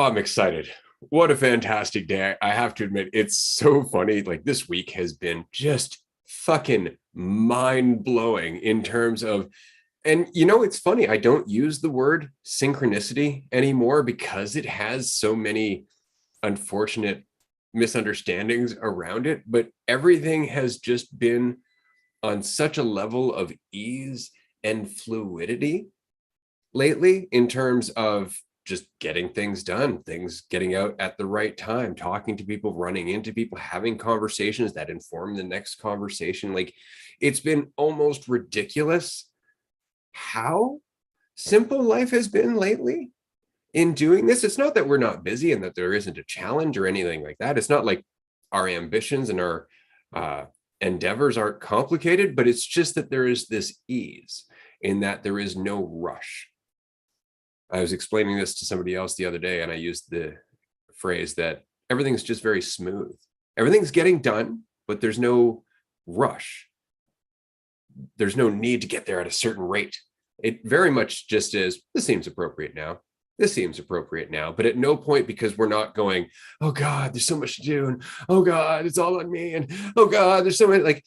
I'm excited. What a fantastic day. I have to admit, it's so funny. Like this week has been just fucking mind blowing in terms of, and it's funny. I don't use the word synchronicity anymore because it has so many unfortunate misunderstandings around it. But everything has just been on such a level of ease and fluidity lately in terms of just getting things done, things getting out at the right time, talking to people, running into people, having conversations that inform the next conversation. Like it's been almost ridiculous how simple life has been lately in doing this. It's not that we're not busy and that there isn't a challenge or anything like that. It's not like our ambitions and our endeavors aren't complicated, but it's just that there is this ease in that there is no rush. I was explaining this to somebody else the other day, and I used the phrase that everything's just very smooth. Everything's getting done, but there's no rush. There's no need to get there at a certain rate. It very much just is, this seems appropriate now. This seems appropriate now. But at no point, because we're not going, oh God, there's so much to do. And oh God, it's all on me. And oh God, there's so many, like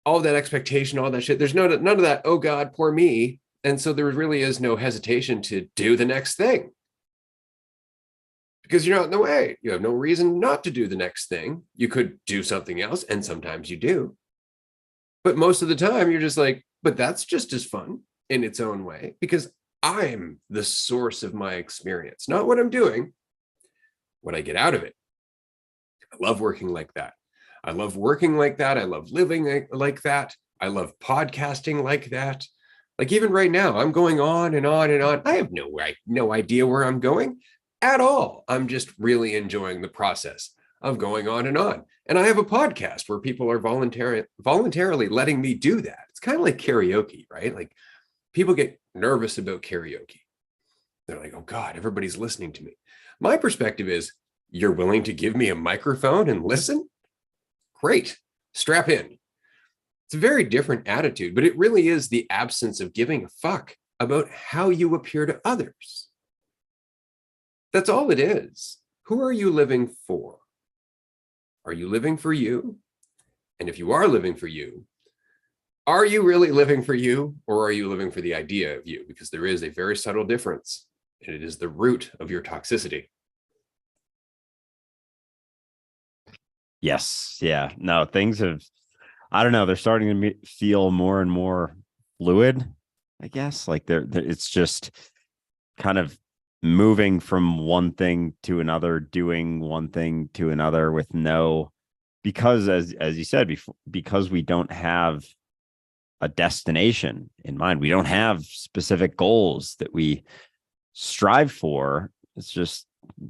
all that expectation, all that shit. There's none of that, oh God, poor me. And so there really is no hesitation to do the next thing because you're not in the way. You have no reason not to do the next thing. You could do something else, and sometimes you do. But most of the time, you're just like, but that's just as fun in its own way because I'm the source of my experience, not what I'm doing, what I get out of it. I love working like that. I love working like that. I love living like that. I love podcasting like that. Like even right now, I'm going on and on and on. I have no idea where I'm going at all. I'm just really enjoying the process of going on and on. And I have a podcast where people are voluntarily letting me do that. It's kind of like karaoke, right? Like people get nervous about karaoke. They're like, oh God, everybody's listening to me. My perspective is, you're willing to give me a microphone and listen? Great, strap in. It's a very different attitude, but it really is the absence of giving a fuck about how you appear to others. That's all it is. Who are you living for? Are you living for you? And if you are living for you, are you really living for you, or are you living for the idea of you? Because there is a very subtle difference, and it is the root of your toxicity. Yes. Yeah. No, things have, I don't know, they're starting to feel more and more fluid, I guess. Like it's just kind of moving from one thing to another, doing one thing to another with no, because as you said before, because we don't have a destination in mind, we don't have specific goals that we strive for. It's just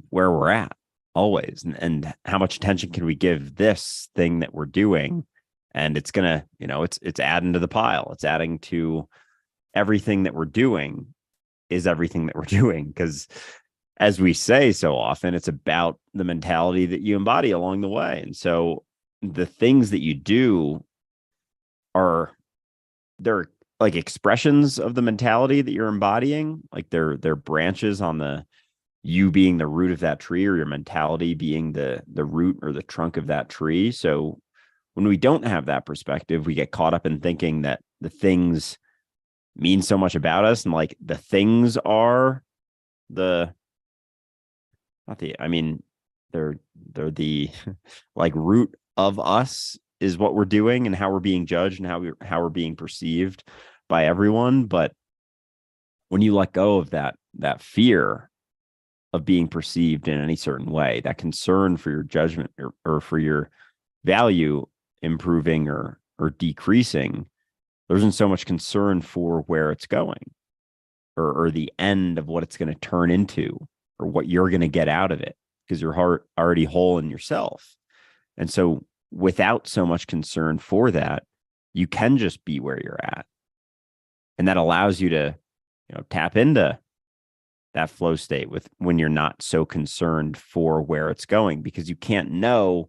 where we're at always. And how much attention can we give this thing that we're doing? And it's gonna, it's adding to the pile. It's adding to everything that we're doing is everything that we're doing. Because as we say so often, it's about the mentality that you embody along the way. And so the things that you do they're like expressions of the mentality that you're embodying. Like they're branches on the, you being the root of that tree, or your mentality being the root or the trunk of that tree. So when we don't have that perspective, we get caught up in thinking that the things mean so much about us, and like the things are they're the like root of us, is what we're doing and how we're being judged and how we're being perceived by everyone. But when you let go of that fear of being perceived in any certain way, that concern for your judgment or for your value improving or decreasing, there isn't so much concern for where it's going or the end of what it's going to turn into or what you're going to get out of it, because you're already whole in yourself. And so without so much concern for that, you can just be where you're at. And that allows you to, tap into that flow state when you're not so concerned for where it's going, because you can't know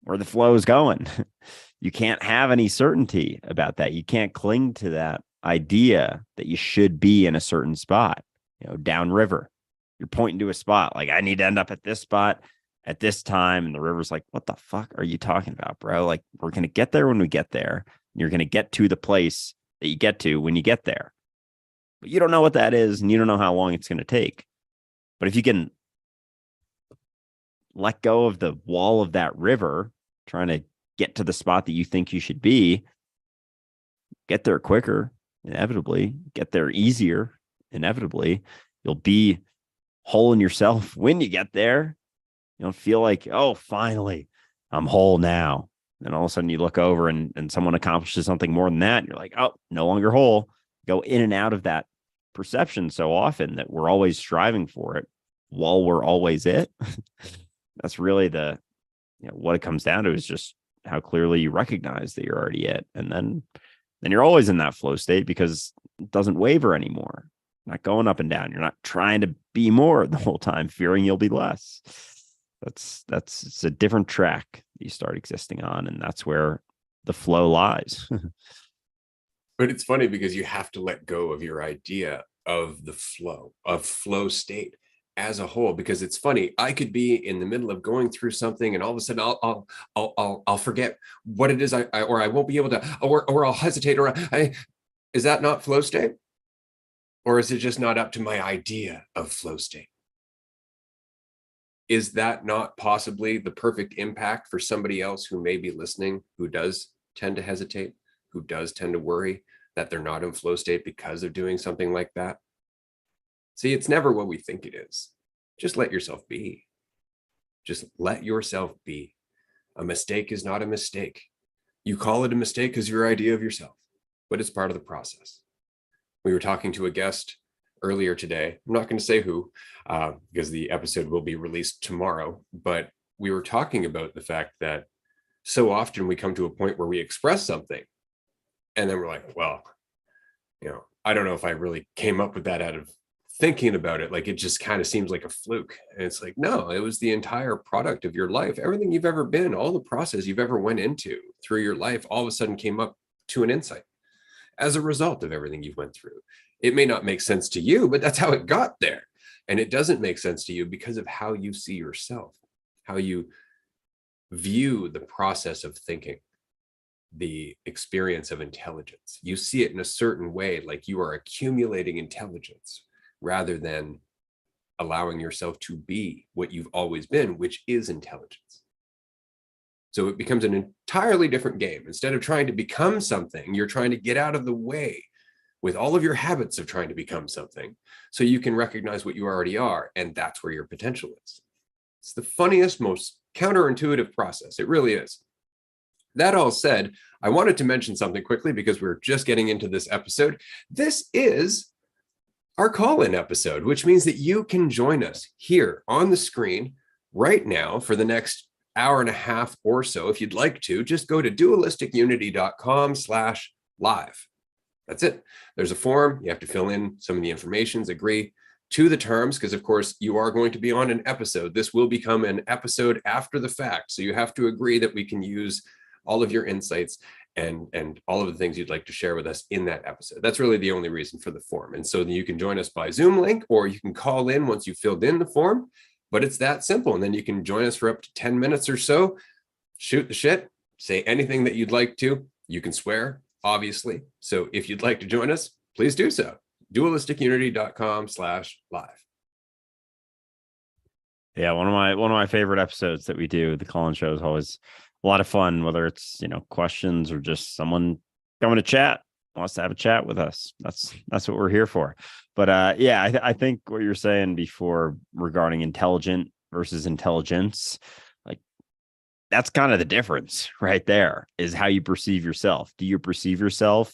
where the flow is going. You can't have any certainty about that. You can't cling to that idea that you should be in a certain spot, downriver. You're pointing to a spot. Like, I need to end up at this spot at this time. And the river's like, what the fuck are you talking about, bro? Like, we're going to get there when we get there. You're going to get to the place that you get to when you get there. But you don't know what that is, and you don't know how long it's going to take. But if you can let go of the wall of that river, trying to get to the spot that you think you should be, get there quicker, inevitably, get there easier, inevitably. You'll be whole in yourself when you get there. You don't feel like, oh, finally, I'm whole now. And all of a sudden you look over and someone accomplishes something more than that. And you're like, oh, no longer whole. Go in and out of that perception so often that we're always striving for it while we're always it. That's really what it comes down to, is just how clearly you recognize that you're already it. And then you're always in that flow state because it doesn't waver anymore. Not going up and down. You're not trying to be more the whole time, fearing you'll be less. It's a different track you start existing on, and that's where the flow lies. But it's funny because you have to let go of your idea of the flow state as a whole. Because it's funny, I could be in the middle of going through something, and all of a sudden I'll forget what it is, or I won't be able to, or I'll hesitate, is that not flow state? Or is it just not up to my idea of flow state? Is that not possibly the perfect impact for somebody else who may be listening, who does tend to hesitate, who does tend to worry that they're not in flow state because of doing something like that? See, it's never what we think it is. Just let yourself be. Just let yourself be. A mistake is not a mistake. You call it a mistake because your idea of yourself, but it's part of the process. We were talking to a guest earlier today. I'm not going to say who, because the episode will be released tomorrow, but we were talking about the fact that so often we come to a point where we express something and then we're like, well, I don't know if I really came up with that out of thinking about it. Like, it just kind of seems like a fluke. And it's like, no, it was the entire product of your life. Everything you've ever been, all the process you've ever went into through your life, all of a sudden came up to an insight as a result of everything you've went through. It may not make sense to you, but that's how it got there. And it doesn't make sense to you because of how you see yourself, how you view the process of thinking, the experience of intelligence. You see it in a certain way, like you are accumulating intelligence rather than allowing yourself to be what you've always been, which is intelligence. So it becomes an entirely different game. Instead of trying to become something, you're trying to get out of the way with all of your habits of trying to become something so you can recognize what you already are. And that's where your potential is. It's the funniest, most counterintuitive process. It really is. That all said, I wanted to mention something quickly because we're just getting into this episode. This is our call-in episode, which means that you can join us here on the screen right now for the next hour and a half or so. If you'd like to, just go to dualisticunity.com/live. That's it. There's a form. You have to fill in some of the information, agree to the terms, because of course you are going to be on an episode. This will become an episode after the fact. So you have to agree that we can use all of your insights and all of the things you'd like to share with us in that episode. That's really the only reason for the form. And so you can join us by Zoom link, or you can call in once you filled in the form. But it's that simple. And then you can join us for up to 10 minutes or so, shoot the shit, say anything that you'd like to. You can swear, obviously. So if you'd like to join us, please do so. dualisticunity.com/live. Yeah, one of my favorite episodes that we do, the call-in show, is always a lot of fun, whether it's, questions or just someone coming to chat, wants to have a chat with us. That's what we're here for. But I think what you're saying before regarding intelligent versus intelligence, like, that's kind of the difference right there, is how you perceive yourself. Do you perceive yourself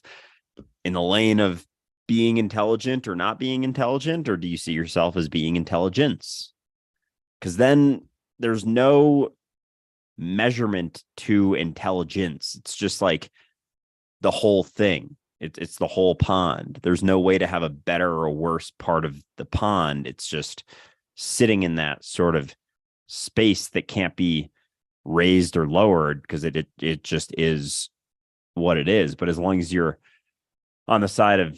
in the lane of being intelligent or not being intelligent, or do you see yourself as being intelligence? Because then there's no measurement to intelligence. It's just like the whole thing. It's the whole pond. There's no way to have a better or worse part of the pond. It's just sitting in that sort of space that can't be raised or lowered, because it just is what it is. But as long as you're on the side of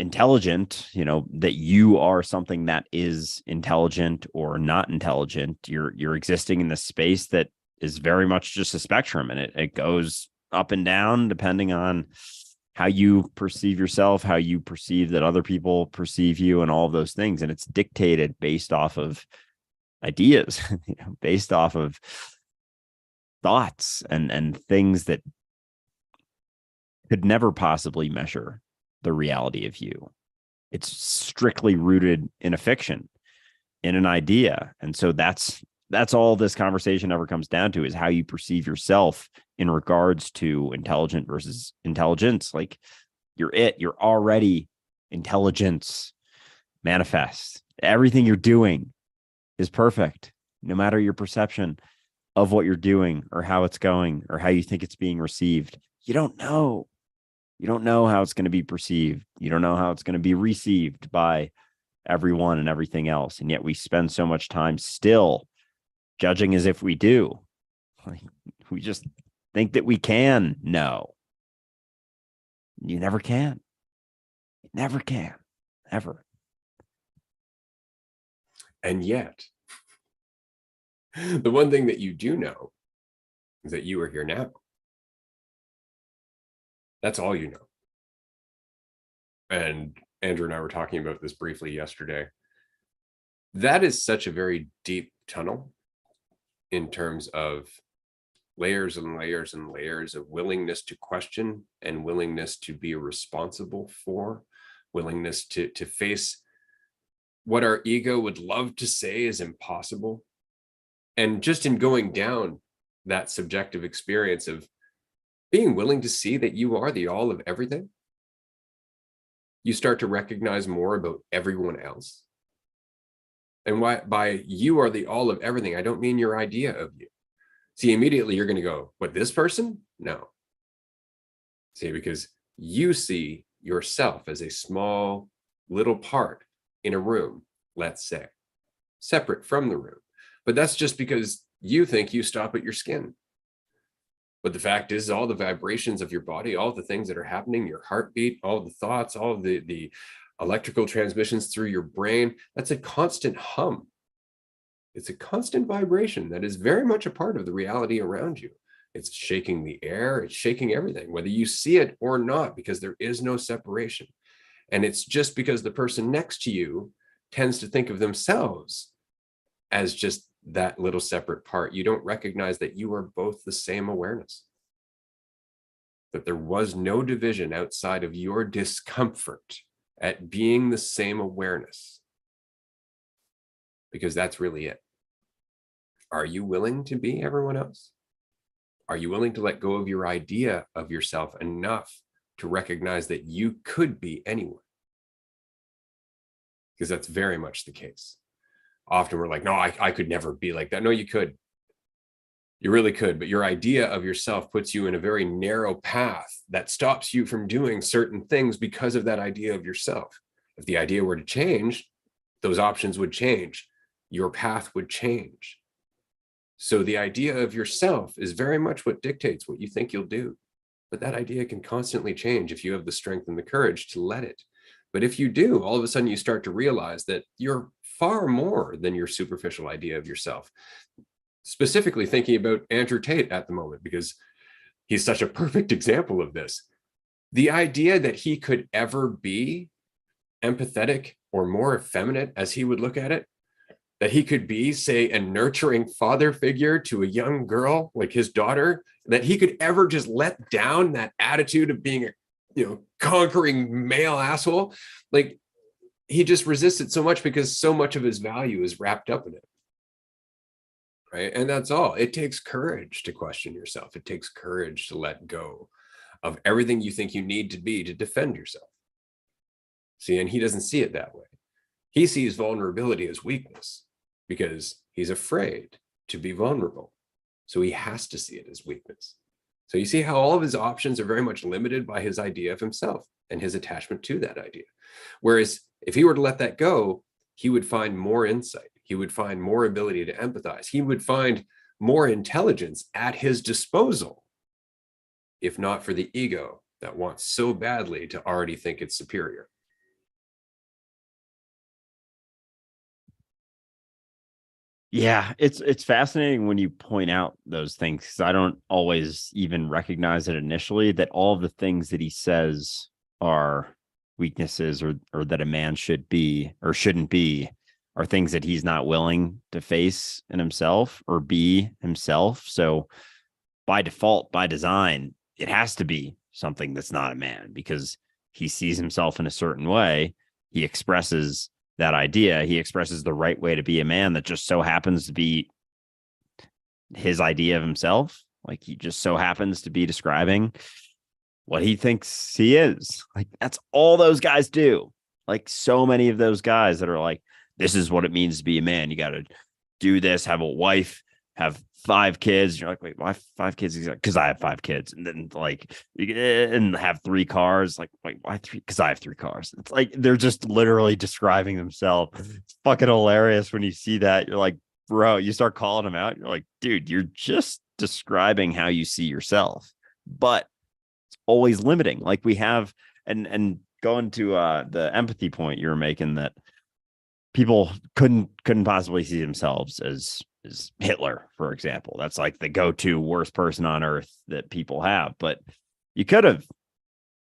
intelligent, that you are something that is intelligent or not intelligent. You're existing in this space that is very much just a spectrum, and it goes up and down depending on how you perceive yourself, how you perceive that other people perceive you, and all of those things. And it's dictated based off of ideas, based off of thoughts and things that could never possibly measure the reality of you. It's strictly rooted in a fiction, in an idea. And so that's all this conversation ever comes down to, is how you perceive yourself in regards to intelligent versus intelligence. Like, you're already intelligence manifest. Everything you're doing is perfect, no matter your perception of what you're doing or how it's going or how you think it's being received. You don't know. You don't know how it's going to be perceived. You don't know how it's going to be received by everyone and everything else. And yet we spend so much time still judging as if we do. Like, we just think that we can know. You never can. You never can. Ever. And yet, the one thing that you do know is that you are here now. That's all you know. And Andrew and I were talking about this briefly yesterday. That is such a very deep tunnel in terms of layers and layers and layers of willingness to question and willingness to be responsible for, willingness to face what our ego would love to say is impossible. And just in going down that subjective experience of being willing to see that you are the all of everything, you start to recognize more about everyone else. And by you are the all of everything, I don't mean your idea of you. See, immediately you're going to go, what, this person? No. See, because you see yourself as a small little part in a room, let's say, separate from the room. But that's just because you think you stop at your skin. But the fact is, all the vibrations of your body, all the things that are happening, your heartbeat, all the thoughts, all of the electrical transmissions through your brain, that's a constant hum. It's a constant vibration that is very much a part of the reality around you. It's shaking the air, it's shaking everything, whether you see it or not, because there is no separation. And it's just because the person next to you tends to think of themselves as just that little separate part. You don't recognize that you are both the same awareness, that there was no division outside of your discomfort at being the same awareness, because that's really it. Are you willing to be everyone else? Are you willing to let go of your idea of yourself enough to recognize that you could be anyone? Because that's very much the case. Often we're like, no, I could never be like that. No, you could. You really could. But your idea of yourself puts you in a very narrow path that stops you from doing certain things because of that idea of yourself. If the idea were to change, those options would change. Your path would change. So the idea of yourself is very much what dictates what you think you'll do. But that idea can constantly change if you have the strength and the courage to let it. But if you do, all of a sudden you start to realize that you're far more than your superficial idea of yourself. Specifically thinking about Andrew Tate at the moment, because he's such a perfect example of this. The idea that he could ever be empathetic or more effeminate, as he would look at it, that he could be, say, a nurturing father figure to a young girl like his daughter, that he could ever just let down that attitude of being a conquering male asshole. Like, he just resists it so much because so much of his value is wrapped up in it. Right. And that's all. It takes courage to question yourself. It takes courage to let go of everything you think you need to be to defend yourself. See, and he doesn't see it that way. He sees vulnerability as weakness because he's afraid to be vulnerable. So he has to see it as weakness. So you see how all of his options are very much limited by his idea of himself and his attachment to that idea. Whereas if he were to let that go, he would find more insight. He would find more ability to empathize. He would find more intelligence at his disposal, if not for the ego that wants so badly to already think it's superior. Yeah, it's fascinating when you point out those things, because I don't always even recognize it initially, that all of the things that he says are weaknesses, or that a man should be or shouldn't be, are things that he's not willing to face in himself or be himself. So by default, by design, it has to be something that's not a man, because he sees himself in a certain way. He expresses that idea. He expresses the right way to be a man that just so happens to be his idea of himself. Like, he just so happens to be describing what he thinks he is. Like, that's all those guys do. Like, so many of those guys that are like, this is what it means to be a man. You got to do this, have a wife, have 5 kids. You're like, wait, why 5 kids? Because I have 5 kids. And then, like, and have 3 cars. Like, wait, why 3? Because I have 3 cars. It's like they're just literally describing themselves. It's fucking hilarious when you see that. You're like, bro, you start calling them out. You're like, dude, you're just describing how you see yourself. But always limiting. Like, we have, and going to the empathy point you were making, that people couldn't possibly see themselves as Hitler, for example. That's like the go-to worst person on earth that people have. But you could have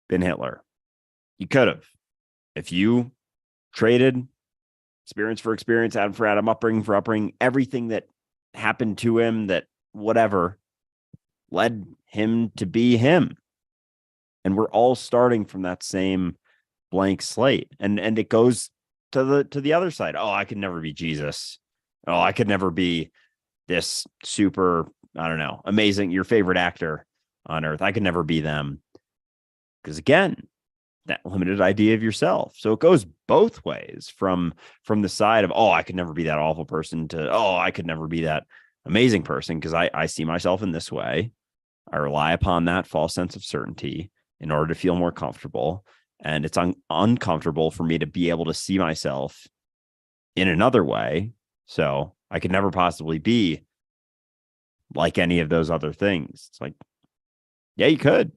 been Hitler. You could have, if you traded experience for experience, Adam for Adam, upbringing for upbringing, everything that happened to him, that whatever led him to be him. And we're all starting from that same blank slate. And it goes to the other side. Oh, I could never be Jesus. Oh, I could never be this super, I don't know, amazing, your favorite actor on earth. I could never be them. Because again, that limited idea of yourself. So it goes both ways, from the side of, oh, I could never be that awful person, to, oh, I could never be that amazing person because I see myself in this way. I rely upon that false sense of certainty in order to feel more comfortable. And it's uncomfortable for me to be able to see myself in another way. So I could never possibly be like any of those other things. It's like, yeah, you could.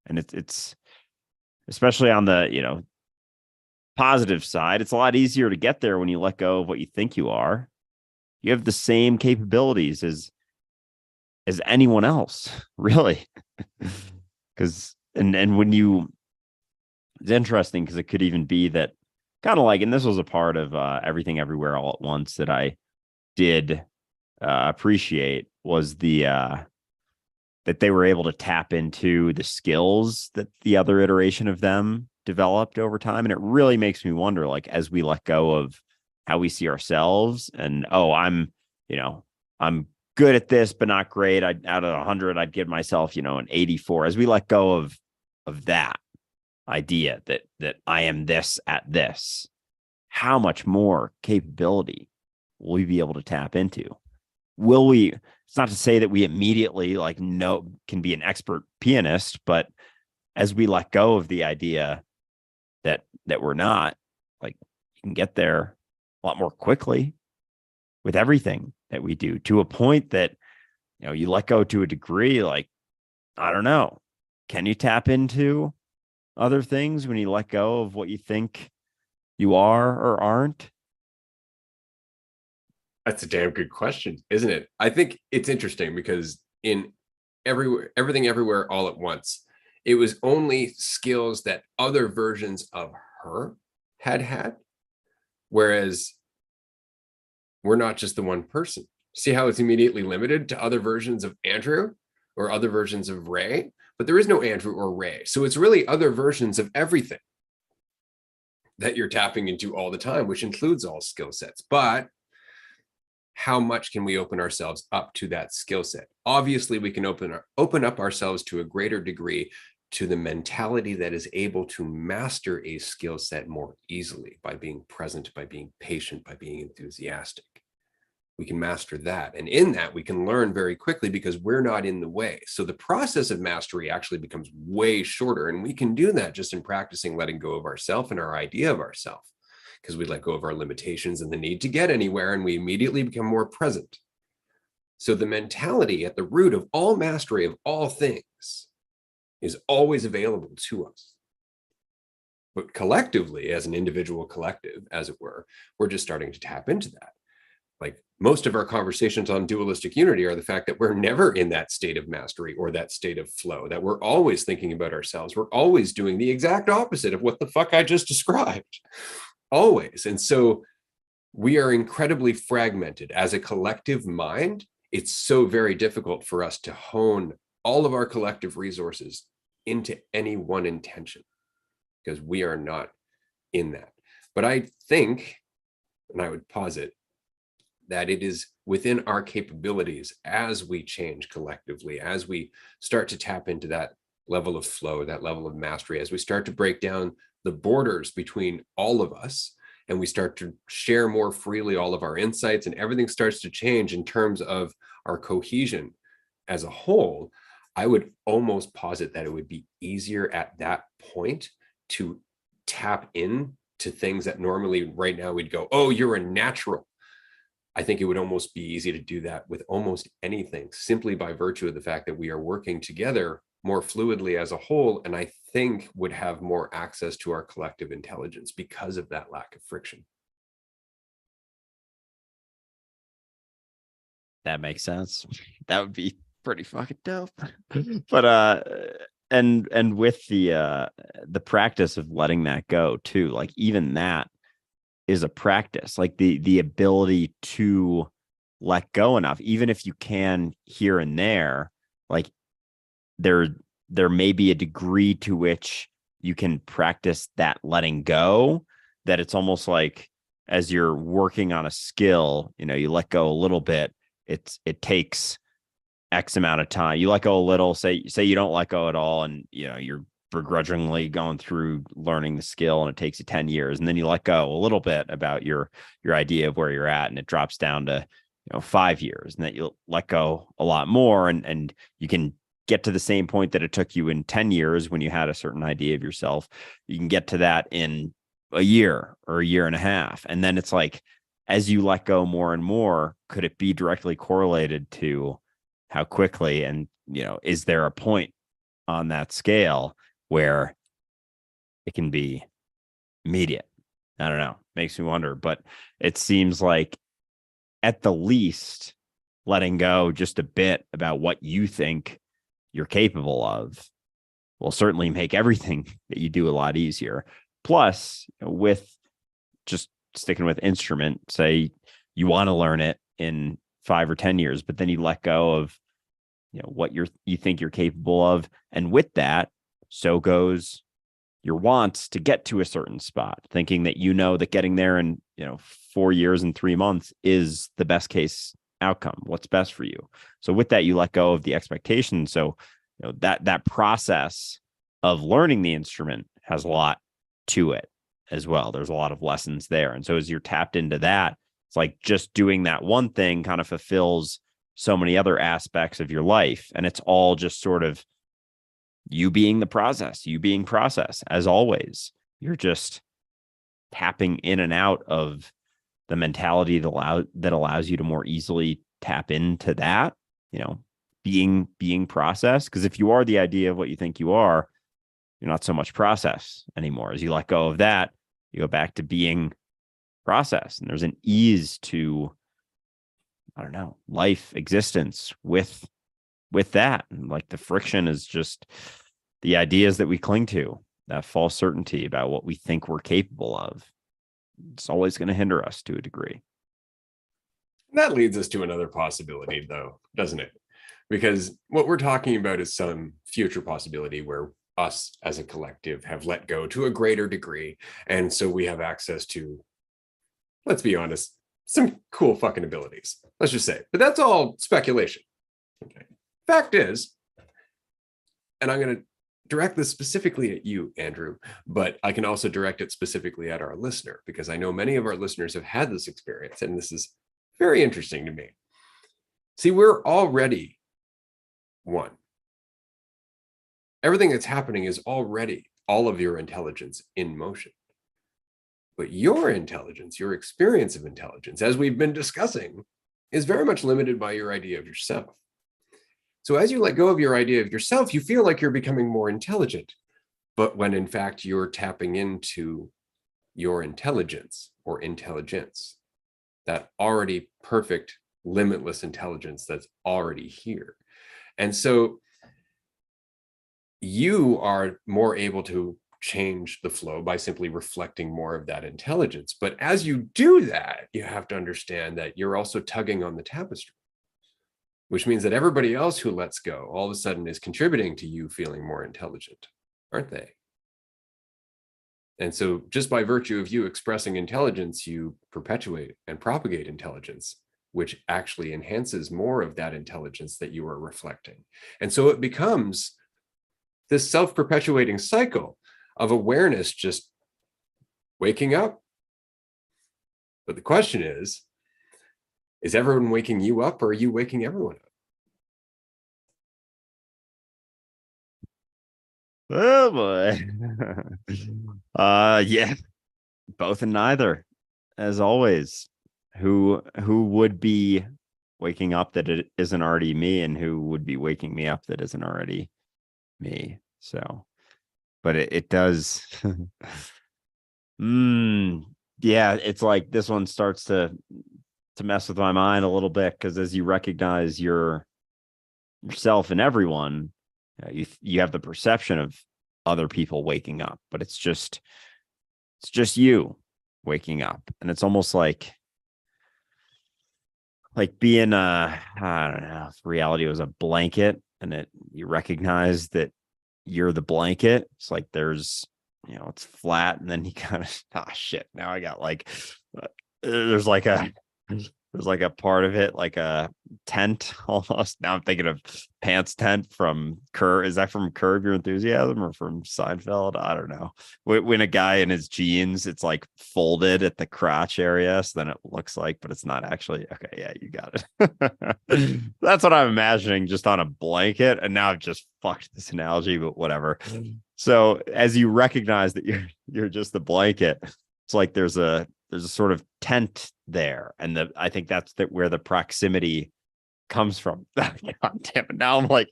And it's especially on the, positive side, it's a lot easier to get there when you let go of what you think you are. You have the same capabilities as anyone else, really. Because and when you, it's interesting, because it could even be that, kind of like, and this was a part of Everything Everywhere All at Once that I did appreciate, was the that they were able to tap into the skills that the other iteration of them developed over time. And it really makes me wonder, like, as we let go of how we see ourselves, and, oh, I'm good at this, but not great. Out of 100, I'd give myself, an 84. As we let go of that idea that I am this at this, how much more capability will we be able to tap into? Will we, it's not to say that we immediately, like, can be an expert pianist, but as we let go of the idea that we're not, like, you can get there a lot more quickly with everything that we do, to a point that, you let go to a degree. Like, I don't know, can you tap into other things when you let go of what you think you are or aren't? That's a damn good question, isn't it? I think it's interesting because in everything everywhere all at once, it was only skills that other versions of her had, whereas we're not just the one person. See how it's immediately limited to other versions of Andrew or other versions of Ray, but there is no Andrew or Ray. So it's really other versions of everything that you're tapping into all the time, which includes all skill sets. But how much can we open ourselves up to that skill set? Obviously, we can open up ourselves to a greater degree to the mentality that is able to master a skill set more easily by being present, by being patient, by being enthusiastic. We can master that. And in that, we can learn very quickly because we're not in the way. So the process of mastery actually becomes way shorter. And we can do that just in practicing letting go of ourself and our idea of ourself, because we let go of our limitations and the need to get anywhere, and we immediately become more present. So the mentality at the root of all mastery of all things is always available to us. But collectively, as an individual collective, as it were, we're just starting to tap into that. Like most of our conversations on dualistic unity are the fact that we're never in that state of mastery or that state of flow, that we're always thinking about ourselves. We're always doing the exact opposite of what the fuck I just described. Always. And so we are incredibly fragmented as a collective mind. It's so very difficult for us to hone all of our collective resources into any one intention because we are not in that. But I think, and I would posit, that it is within our capabilities as we change collectively, as we start to tap into that level of flow, that level of mastery, as we start to break down the borders between all of us, and we start to share more freely all of our insights, and everything starts to change in terms of our cohesion as a whole, I would almost posit that it would be easier at that point to tap in to things that normally right now we'd go, oh, you're a natural. I think it would almost be easy to do that with almost anything, simply by virtue of the fact that we are working together more fluidly as a whole, and I think would have more access to our collective intelligence because of that lack of friction. That makes sense. That would be pretty fucking dope. But and with the practice of letting that go too, like even that is a practice, like the ability to let go enough, even if you can here and there, like there may be a degree to which you can practice that letting go, that it's almost like as you're working on a skill, you know, you let go a little bit, it takes X amount of time. You let go a little, say you don't let go at all, and you know, you're begrudgingly going through learning the skill and it takes you 10 years, and then you let go a little bit about your idea of where you're at, and it drops down to, you know, 5 years, and that you'll let go a lot more, and you can get to the same point that it took you in 10 years when you had a certain idea of yourself. You can get to that in a year or a year and a half. And then it's like, as you let go more and more, could it be directly correlated to how quickly, and, you know, is there a point on that scale where it can be immediate? I don't know. Makes me wonder, but it seems like at the least letting go just a bit about what you think you're capable of will certainly make everything that you do a lot easier. Plus, you know, with just sticking with instrument, say you want to learn it in 5 or 10 years, but then you let go of, you know, what you think you're capable of. And with that, so goes your wants to get to a certain spot, thinking that, you know, that getting there in, you know, 4 years and 3 months is the best case outcome, what's best for you. So with that, you let go of the expectation. So, you know, that process of learning the instrument has a lot to it as well. There's a lot of lessons there. And so as you're tapped into that, it's like just doing that one thing kind of fulfills so many other aspects of your life. And it's all just sort of you being the process, you being process. As always, you're just tapping in and out of the mentality that allows you to more easily tap into that, you know, being process. Because if you are the idea of what you think you are, you're not so much process anymore. As you let go of that, you go back to being process, and there's an ease to, I don't know, life existence with that. And like the friction is just the ideas that we cling to, that false certainty about what we think we're capable of. It's always going to hinder us to a degree. That leads us to another possibility, though, doesn't it? Because what we're talking about is some future possibility where us as a collective have let go to a greater degree. And so we have access to, let's be honest, some cool fucking abilities. Let's just say, but that's all speculation. Okay. Fact is, and I'm going to direct this specifically at you, Andrew, but I can also direct it specifically at our listener, because I know many of our listeners have had this experience, and this is very interesting to me. See, we're already one. Everything that's happening is already all of your intelligence in motion. But your intelligence, your experience of intelligence, as we've been discussing, is very much limited by your idea of yourself. So as you let go of your idea of yourself, you feel like you're becoming more intelligent, but when in fact you're tapping into your intelligence or intelligence, that already perfect, limitless intelligence that's already here. And so you are more able to change the flow by simply reflecting more of that intelligence. But as you do that, you have to understand that you're also tugging on the tapestry, which means that everybody else who lets go all of a sudden is contributing to you feeling more intelligent, aren't they? And so just by virtue of you expressing intelligence, you perpetuate and propagate intelligence, which actually enhances more of that intelligence that you are reflecting. And so it becomes this self-perpetuating cycle of awareness just waking up. But the question is everyone waking you up, or are you waking everyone up? Oh boy. Yeah, both and neither, as always. Who would be waking up that it isn't already me, and who would be waking me up that isn't already me? So, but it does. Yeah, it's like this one starts to mess with my mind a little bit, because as you recognize yourself and everyone, you have the perception of other people waking up, but it's just you waking up. And it's almost like being I don't know, if reality was a blanket, and you recognize that you're the blanket. It's like there's, it's flat, and then you kind of, shit, now I got like there's like a part of it, like a tent almost. Now I'm thinking of Pants Tent from Curb. Is that from Curb Your Enthusiasm or from Seinfeld? I don't know. When a guy in his jeans, it's like folded at the crotch area, so then it looks like, but it's not actually. Okay, yeah, you got it. That's what I'm imagining, just on a blanket. And now I've just fucked this analogy, but whatever. So as you recognize that you're just the blanket, it's like there's a sort of tent there, and I think that's where the proximity comes from. God damn it! Now I'm like,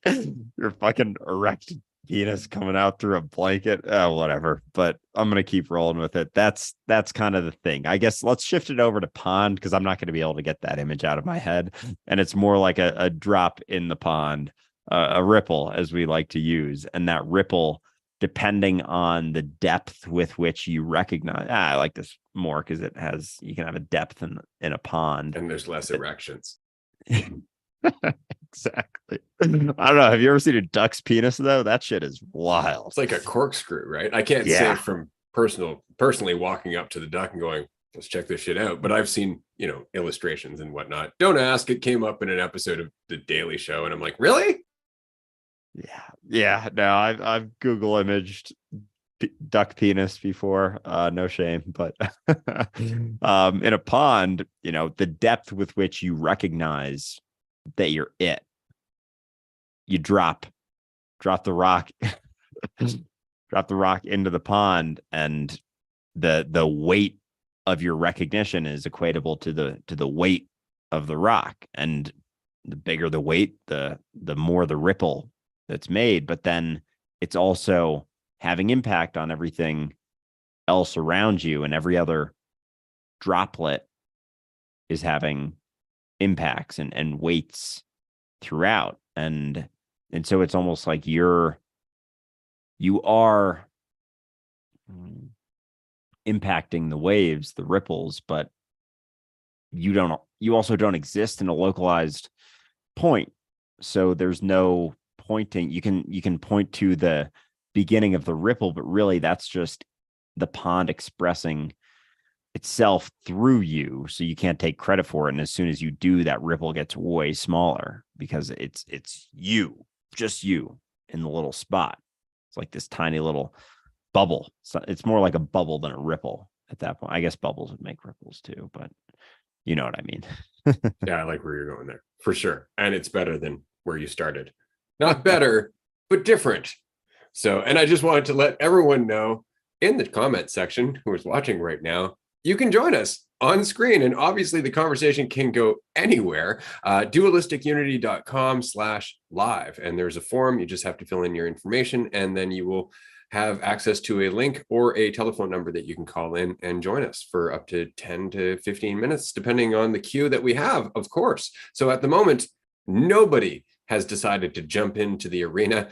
your fucking erect penis coming out through a blanket. Oh, whatever. But I'm gonna keep rolling with it. That's kind of the thing. I guess let's shift it over to pond, because I'm not going to be able to get that image out of my head, and it's more like a drop in the pond, a ripple, as we like to use, and that ripple, depending on the depth with which you recognize. I like this more because you can have a depth in a pond, and there's less erections. Exactly. I don't know. Have you ever seen a duck's penis though? That shit is wild. It's like a corkscrew, right? I can't say from personally walking up to the duck and going, let's check this shit out. But I've seen, illustrations and whatnot. Don't ask. It came up in an episode of The Daily Show, and I'm like, really? Yeah. No, I've Google imaged duck penis before. No shame, but in a pond, the depth with which you recognize that you're it, you drop the rock, drop the rock into the pond, and the weight of your recognition is equatable to the weight of the rock, and the bigger the weight, the more the ripple that's made. But then it's also having impact on everything else around you, and every other droplet is having impacts and weights throughout. And so it's almost like you are impacting the waves, the ripples, but you also don't exist in a localized point. So there's no pointing. You can point to the beginning of the ripple, but really that's just the pond expressing itself through you. So you can't take credit for it. And as soon as you do, that ripple gets way smaller, because it's you, just you in the little spot. It's like this tiny little bubble. So it's more like a bubble than a ripple at that point. I guess bubbles would make ripples too, but you know what I mean. Yeah, I like where you're going there for sure. And it's better than where you started. Not better, but different. So, and I just wanted to let everyone know in the comment section who is watching right now, you can join us on screen. And obviously the conversation can go anywhere. Dualisticulunity.com/live. And there's a form. You just have to fill in your information, and then you will have access to a link or a telephone number that you can call in and join us for up to 10 to 15 minutes, depending on the queue that we have, of course. So at the moment, nobody has decided to jump into the arena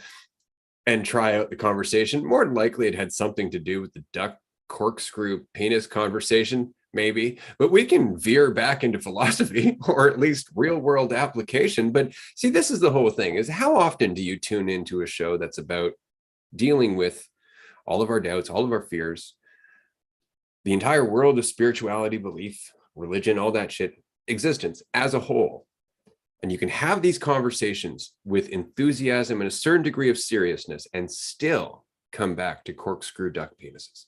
and try out the conversation. More than likely, it had something to do with the duck corkscrew penis conversation, maybe, but we can veer back into philosophy or at least real world application. But see, this is the whole thing, is how often do you tune into a show that's about dealing with all of our doubts, all of our fears, the entire world of spirituality, belief, religion, all that shit, existence as a whole. And you can have these conversations with enthusiasm and a certain degree of seriousness and still come back to corkscrew duck penises.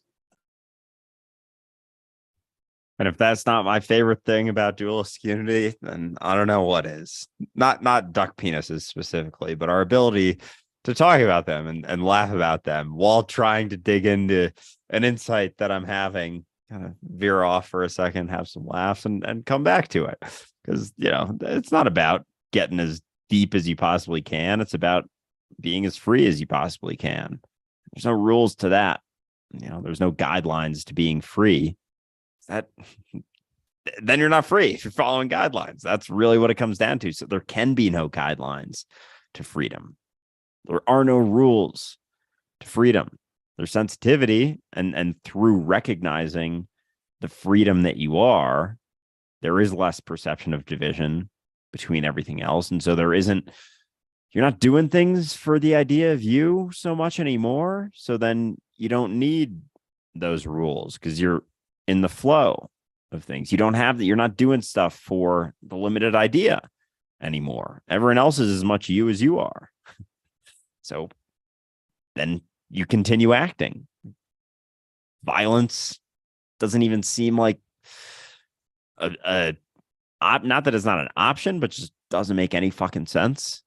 And if that's not my favorite thing about Dualistic Unity, then I don't know what is. Not duck penises specifically, but our ability to talk about them and laugh about them while trying to dig into an insight that I'm having, kind of veer off for a second, have some laughs and come back to it. Because, you know, it's not about getting as deep as you possibly can. It's about being as free as you possibly can. There's no rules to that. You know, there's no guidelines to being free. That then you're not free if you're following guidelines. That's really what it comes down to. So there can be no guidelines to freedom. There are no rules to freedom. There's sensitivity, and through recognizing the freedom that you are, there is less perception of division between everything else. And so you're not doing things for the idea of you so much anymore. So then you don't need those rules because you're in the flow of things. You're not doing stuff for the limited idea anymore. Everyone else is as much you as you are. So then you continue acting. Violence doesn't even seem like not that it's not an option, but just doesn't make any fucking sense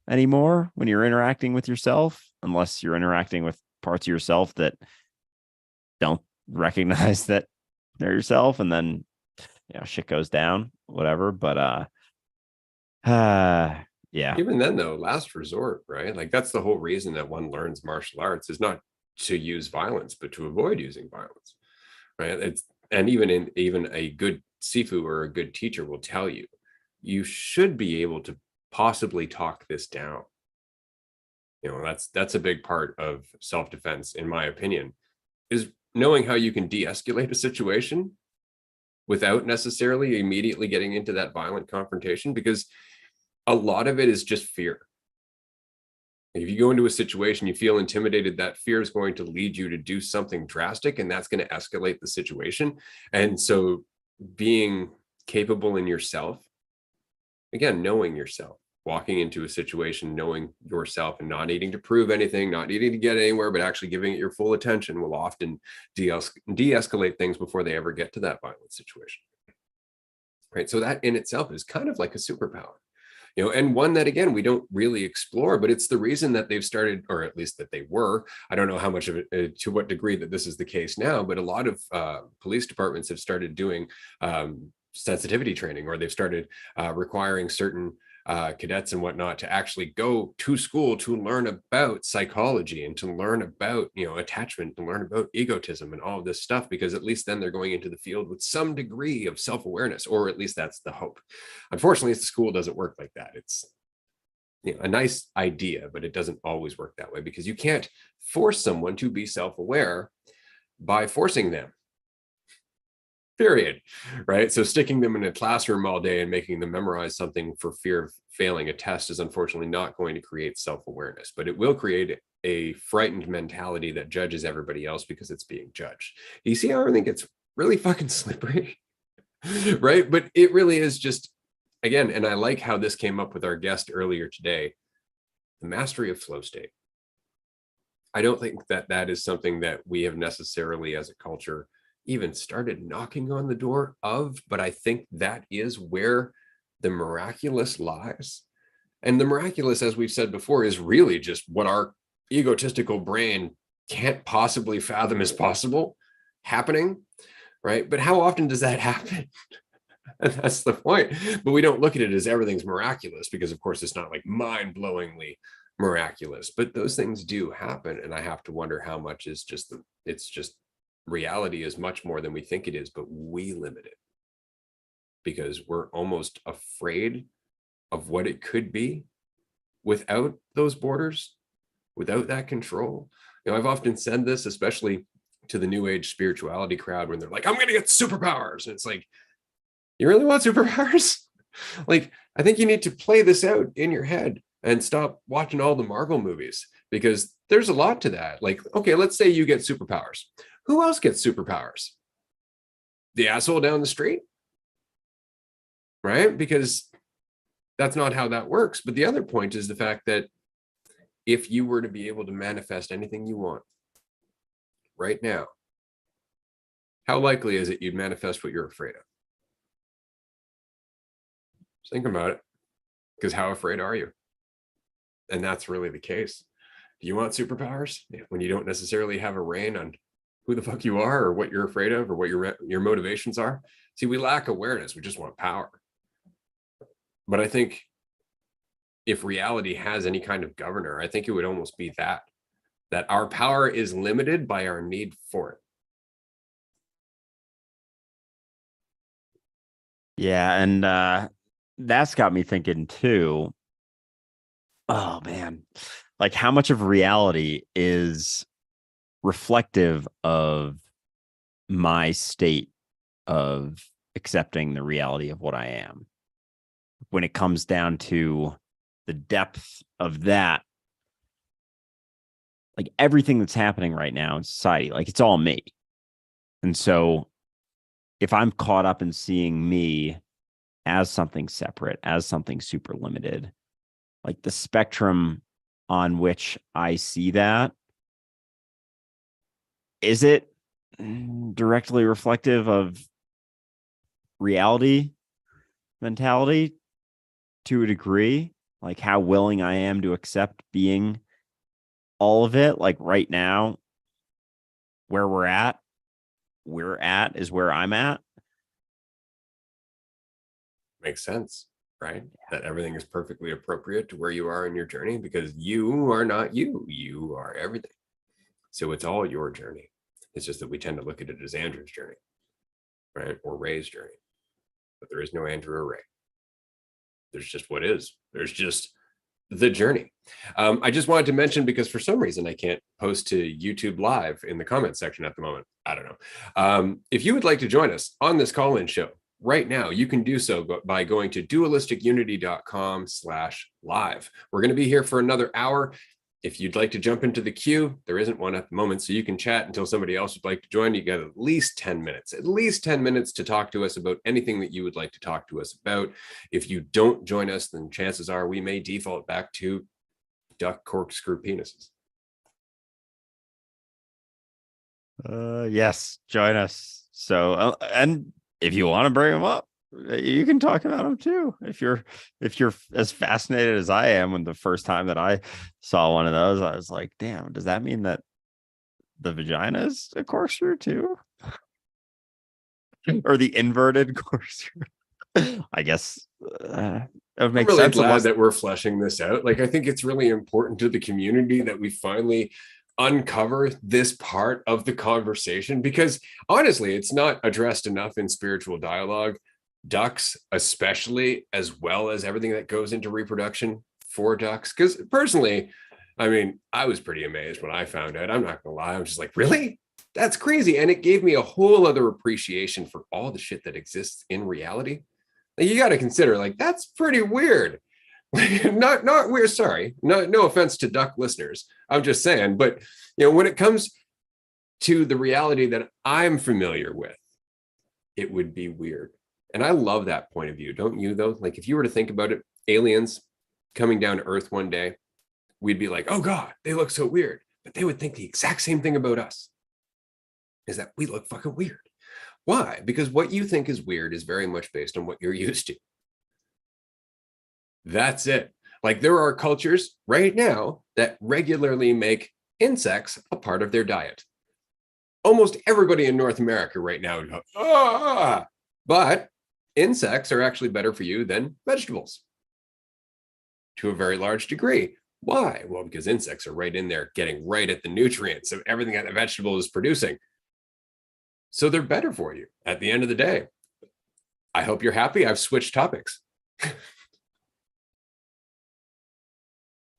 anymore when you're interacting with yourself, unless you're interacting with parts of yourself that don't recognize that they're yourself, and then, you know, shit goes down, whatever. But yeah. Even then, though, last resort, right? Like, that's the whole reason that one learns martial arts, is not to use violence, but to avoid using violence, right? And even a good sifu or a good teacher will tell you, you should be able to possibly talk this down. You know, that's a big part of self-defense, in my opinion, is knowing how you can de-escalate a situation without necessarily immediately getting into that violent confrontation, because a lot of it is just fear. If you go into a situation, you feel intimidated, that fear is going to lead you to do something drastic, and that's going to escalate the situation. And so being capable in yourself, again, knowing yourself, walking into a situation, knowing yourself and not needing to prove anything, not needing to get anywhere, but actually giving it your full attention, will often de-escalate things before they ever get to that violent situation. Right. So that in itself is kind of like a superpower. You know, and one that, again, we don't really explore, but it's the reason that they've started, or at least that they were. I don't know how much of it, to what degree that this is the case now, but a lot of police departments have started doing sensitivity training, or they've started requiring certain cadets and whatnot to actually go to school to learn about psychology and to learn about, you know, attachment, to learn about egotism and all of this stuff, because at least then they're going into the field with some degree of self-awareness, or at least that's the hope. Unfortunately, the school doesn't work like that. It's, you know, a nice idea, but it doesn't always work that way, because you can't force someone to be self-aware by forcing them. Period. Right. So sticking them in a classroom all day and making them memorize something for fear of failing a test is unfortunately not going to create self-awareness, but it will create a frightened mentality that judges everybody else because it's being judged. You see how everything gets really fucking slippery, right? But it really is just, again, and I like how this came up with our guest earlier today, the mastery of flow state. I don't think that that is something that we have necessarily as a culture even started knocking on the door of, but I think that is where the miraculous lies. And the miraculous, as we've said before, is really just what our egotistical brain can't possibly fathom is possible happening, right? But how often does that happen? And that's the point. But we don't look at it as everything's miraculous, because of course it's not like mind-blowingly miraculous, but those things do happen. And I have to wonder how much is just it's just reality is much more than we think it is, but we limit it because we're almost afraid of what it could be without those borders, without that control. I've often said this, especially to the new age spirituality crowd, when they're like, I'm going to get superpowers. And it's like, you really want superpowers? Like, I think you need to play this out in your head and stop watching all the Marvel movies, because there's a lot to that. Like, okay, let's say you get superpowers. Who else gets superpowers? The asshole down the street? Right? Because that's not how that works. But the other point is the fact that if you were to be able to manifest anything you want right now, how likely is it you'd manifest what you're afraid of? Just think about it. Because how afraid are you? And that's really the case. Do you want superpowers when you don't necessarily have a rein on who the fuck you are or what you're afraid of or what your motivations are? See, we lack awareness. We just want power. But I think if reality has any kind of governor, I think it would almost be that our power is limited by our need for it. Yeah, and that's got me thinking too. Oh man, like how much of reality is reflective of my state of accepting the reality of what I am? When it comes down to the depth of that, like everything that's happening right now in society, like it's all me. And so if I'm caught up in seeing me as something separate, as something super limited, like the spectrum on which I see that, is it directly reflective of reality mentality to a degree? Like how willing I am to accept being all of it. Like right now, where we're at is where I'm at. Makes sense, right? That everything is perfectly appropriate to where you are in your journey, because you are not you. You are everything. So it's all your journey. It's just that we tend to look at it as Andrew's journey, right? Or Ray's journey. But there is no Andrew or Ray. There's just what is. There's just the journey. I just wanted to mention, because for some reason I can't post to YouTube live in the comment section at the moment. I don't know. If you would like to join us on this call-in show right now, you can do so by going to dualisticunity.com/live. We're going to be here for another hour. If you'd like to jump into the queue, there isn't one at the moment, so you can chat until somebody else would like to join. You get at least 10 minutes to talk to us about anything that you would like to talk to us about. If you don't join us, then chances are we may default back to duck corkscrew penises. Yes, join us. So, and if you want to bring them up, you can talk about them too. If you're as fascinated as I am, when the first time that I saw one of those, I was like, damn, does that mean that the vagina is a corkscrew too? Or the inverted corkscrew? I guess it would make I'm really sense. glad that we're fleshing this out. Like, I think it's really important to the community that we finally uncover this part of the conversation, because honestly, it's not addressed enough in spiritual dialogue. Ducks, especially, as well as everything that goes into reproduction for ducks. Because personally, I mean, I was pretty amazed when I found out. I'm not gonna lie. I'm just like, really? That's crazy. And it gave me a whole other appreciation for all the shit that exists in reality. Like, you got to consider, like, that's pretty weird. not weird. Sorry, no offense to duck listeners. I'm just saying, but when it comes to the reality that I'm familiar with, it would be weird. And I love that point of view, don't you, though? Like, if you were to think about it, aliens coming down to Earth one day, we'd be like, oh God, they look so weird. But they would think the exact same thing about us, is that we look fucking weird. Why? Because what you think is weird is very much based on what you're used to. That's it. Like, there are cultures right now that regularly make insects a part of their diet. Almost everybody in North America right now would go, ah, but insects are actually better for you than vegetables to a very large degree. Why? Well, because insects are right in there getting right at the nutrients of everything that a vegetable is producing. So they're better for you at the end of the day. I hope you're happy. I've switched topics.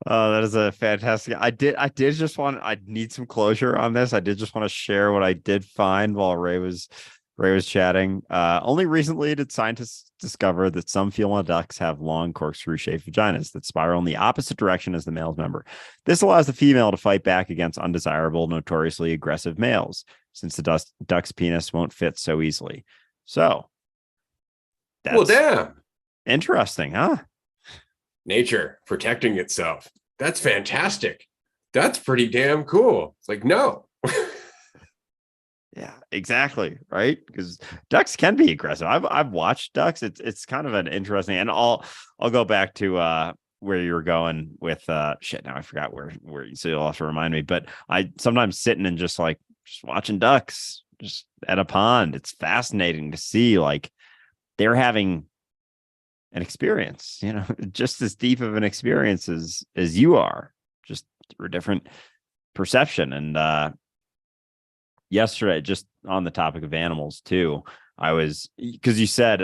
Oh, that is a fantastic. I did just want, I need some closure on this. I did just want to share what I did find while Ray was chatting. Only recently did scientists discover that some female ducks have long corkscrew-shaped vaginas that spiral in the opposite direction as the male's member. This allows the female to fight back against undesirable, notoriously aggressive males, since the duck's penis won't fit so easily. So Well, that's damn. interesting, huh? Nature protecting itself. That's fantastic. That's pretty damn cool. It's like, no. Yeah, exactly. Right. Because ducks can be aggressive. I've watched ducks. It's kind of an interesting, and I'll go back to where you were going with shit. Now I forgot where you, so you'll have to remind me. But I sometimes sitting and just watching ducks just at a pond. It's fascinating to see like they're having an experience, just as deep of an experience as you are, just through a different perception. And yesterday, just on the topic of animals too, I was, because you said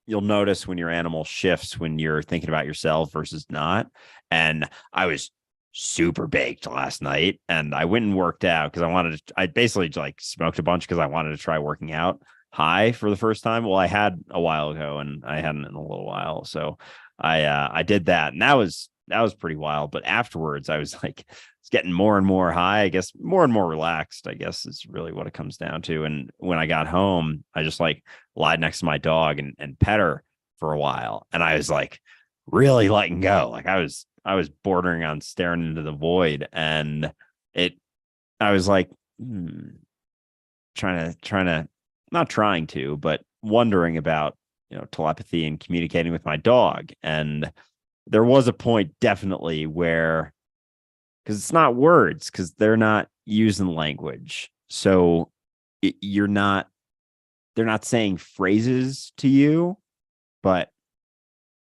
you'll notice when your animal shifts when you're thinking about yourself versus not. And I was super baked last night, and I went and worked out because I basically like smoked a bunch because I wanted to try working out high for the first time. Well, I had a while ago and I hadn't in a little while. So I did that, and that was pretty wild. But afterwards I was like, it's getting more and more high, I guess, more and more relaxed, I guess is really what it comes down to. And when I got home, I just like lied next to my dog and pet her for a while. And I was like really letting go. Like I was bordering on staring into the void. And I was like, trying to not trying to, but wondering about, telepathy and communicating with my dog. And there was a point definitely where, because it's not words, because they're not using language. So they're not saying phrases to you, but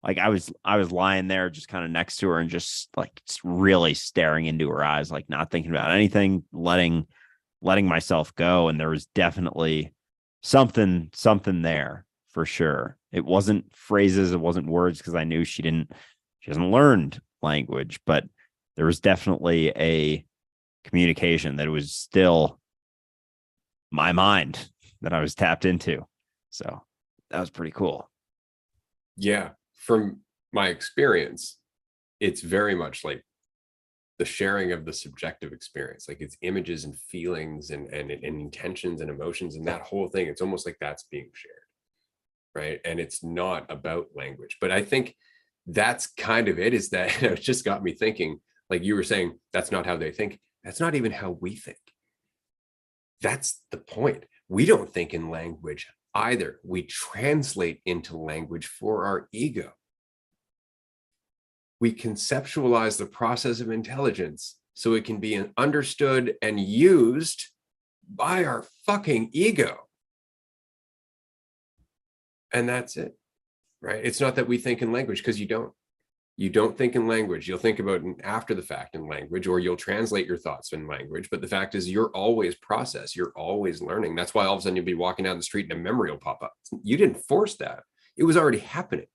like I was lying there just kind of next to her and just like really staring into her eyes, like not thinking about anything, letting myself go. And there was definitely something there for sure. It wasn't phrases, it wasn't words, because I knew she hasn't learned language, but there was definitely a communication that was still my mind that I was tapped into. So that was pretty cool. Yeah. From my experience, it's very much like the sharing of the subjective experience, like it's images and feelings and intentions and emotions and that whole thing. It's almost like that's being shared, right? And it's not about language. But I think that's kind of it, is that it just got me thinking, like you were saying, that's not how they think. That's not even how we think. That's the point. We don't think in language either. We translate into language for our ego. We conceptualize the process of intelligence so it can be understood and used by our fucking ego. And that's it, right? It's not that we think in language, because you don't think in language. You'll think about it after the fact in language, or you'll translate your thoughts in language. But the fact is, you're always process. You're always learning. That's why all of a sudden you'll be walking down the street and a memory will pop up. You didn't force that. It was already happening.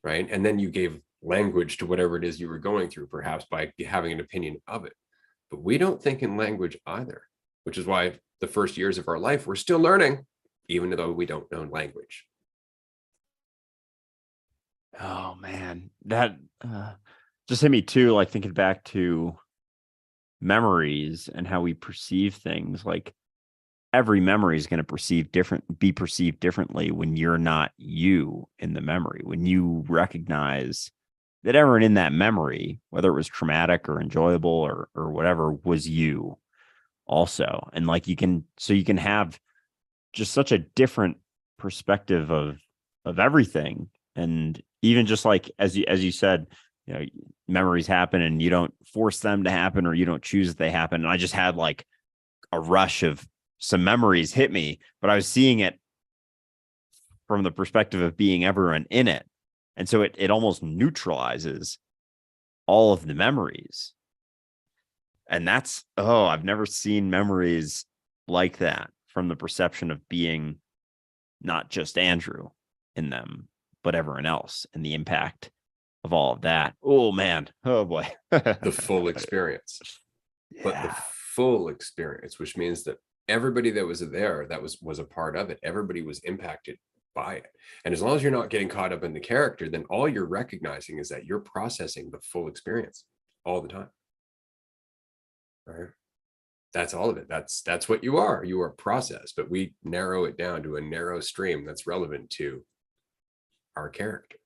Right. And then you gave language to whatever it is you were going through, perhaps by having an opinion of it. But we don't think in language either, which is why the first years of our life, we're still learning, even though we don't know language. Oh man, that just hit me too. Like thinking back to memories and how we perceive things. Like every memory is going to be perceived differently when you're not you in the memory. When you recognize that everyone in that memory, whether it was traumatic or enjoyable or whatever, was you also. And like you can have just such a different perspective of everything. And even just like as you said, memories happen and you don't force them to happen, or you don't choose that they happen. And I just had like a rush of some memories hit me, but I was seeing it from the perspective of being everyone in it. And so it almost neutralizes all of the memories. And that's, oh, I've never seen memories like that from the perception of being not just Andrew in them, but everyone else, and the impact of all of that. Oh man. Oh boy. The full experience. Yeah. But the full experience, which means that everybody that was there, that was a part of it, everybody was impacted by it. And as long as you're not getting caught up in the character, then all you're recognizing is that you're processing the full experience all the time. Right? That's all of it. That's what you are. You are process, but we narrow it down to a narrow stream that's relevant to our character.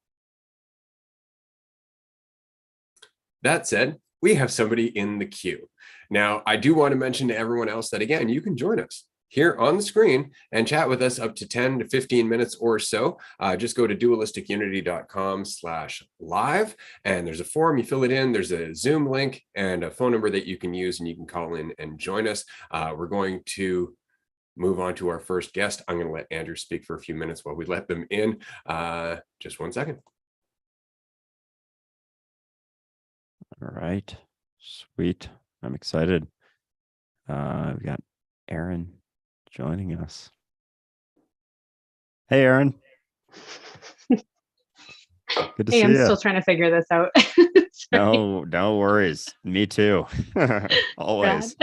That said, we have somebody in the queue. Now, I do want to mention to everyone else that, again, you can join us here on the screen and chat with us up to 10 to 15 minutes or so. Just go to dualisticunity.com/live, and there's a form. You fill it in. There's a Zoom link and a phone number that you can use, and you can call in and join us. We're going to move on to our first guest. I'm going to let Andrew speak for a few minutes while we let them in. Just 1 second. All right. Sweet. I'm excited. We got Aaron joining us. Hey, Aaron. Good to see you. I'm still trying to figure this out. No worries. Me too. Always.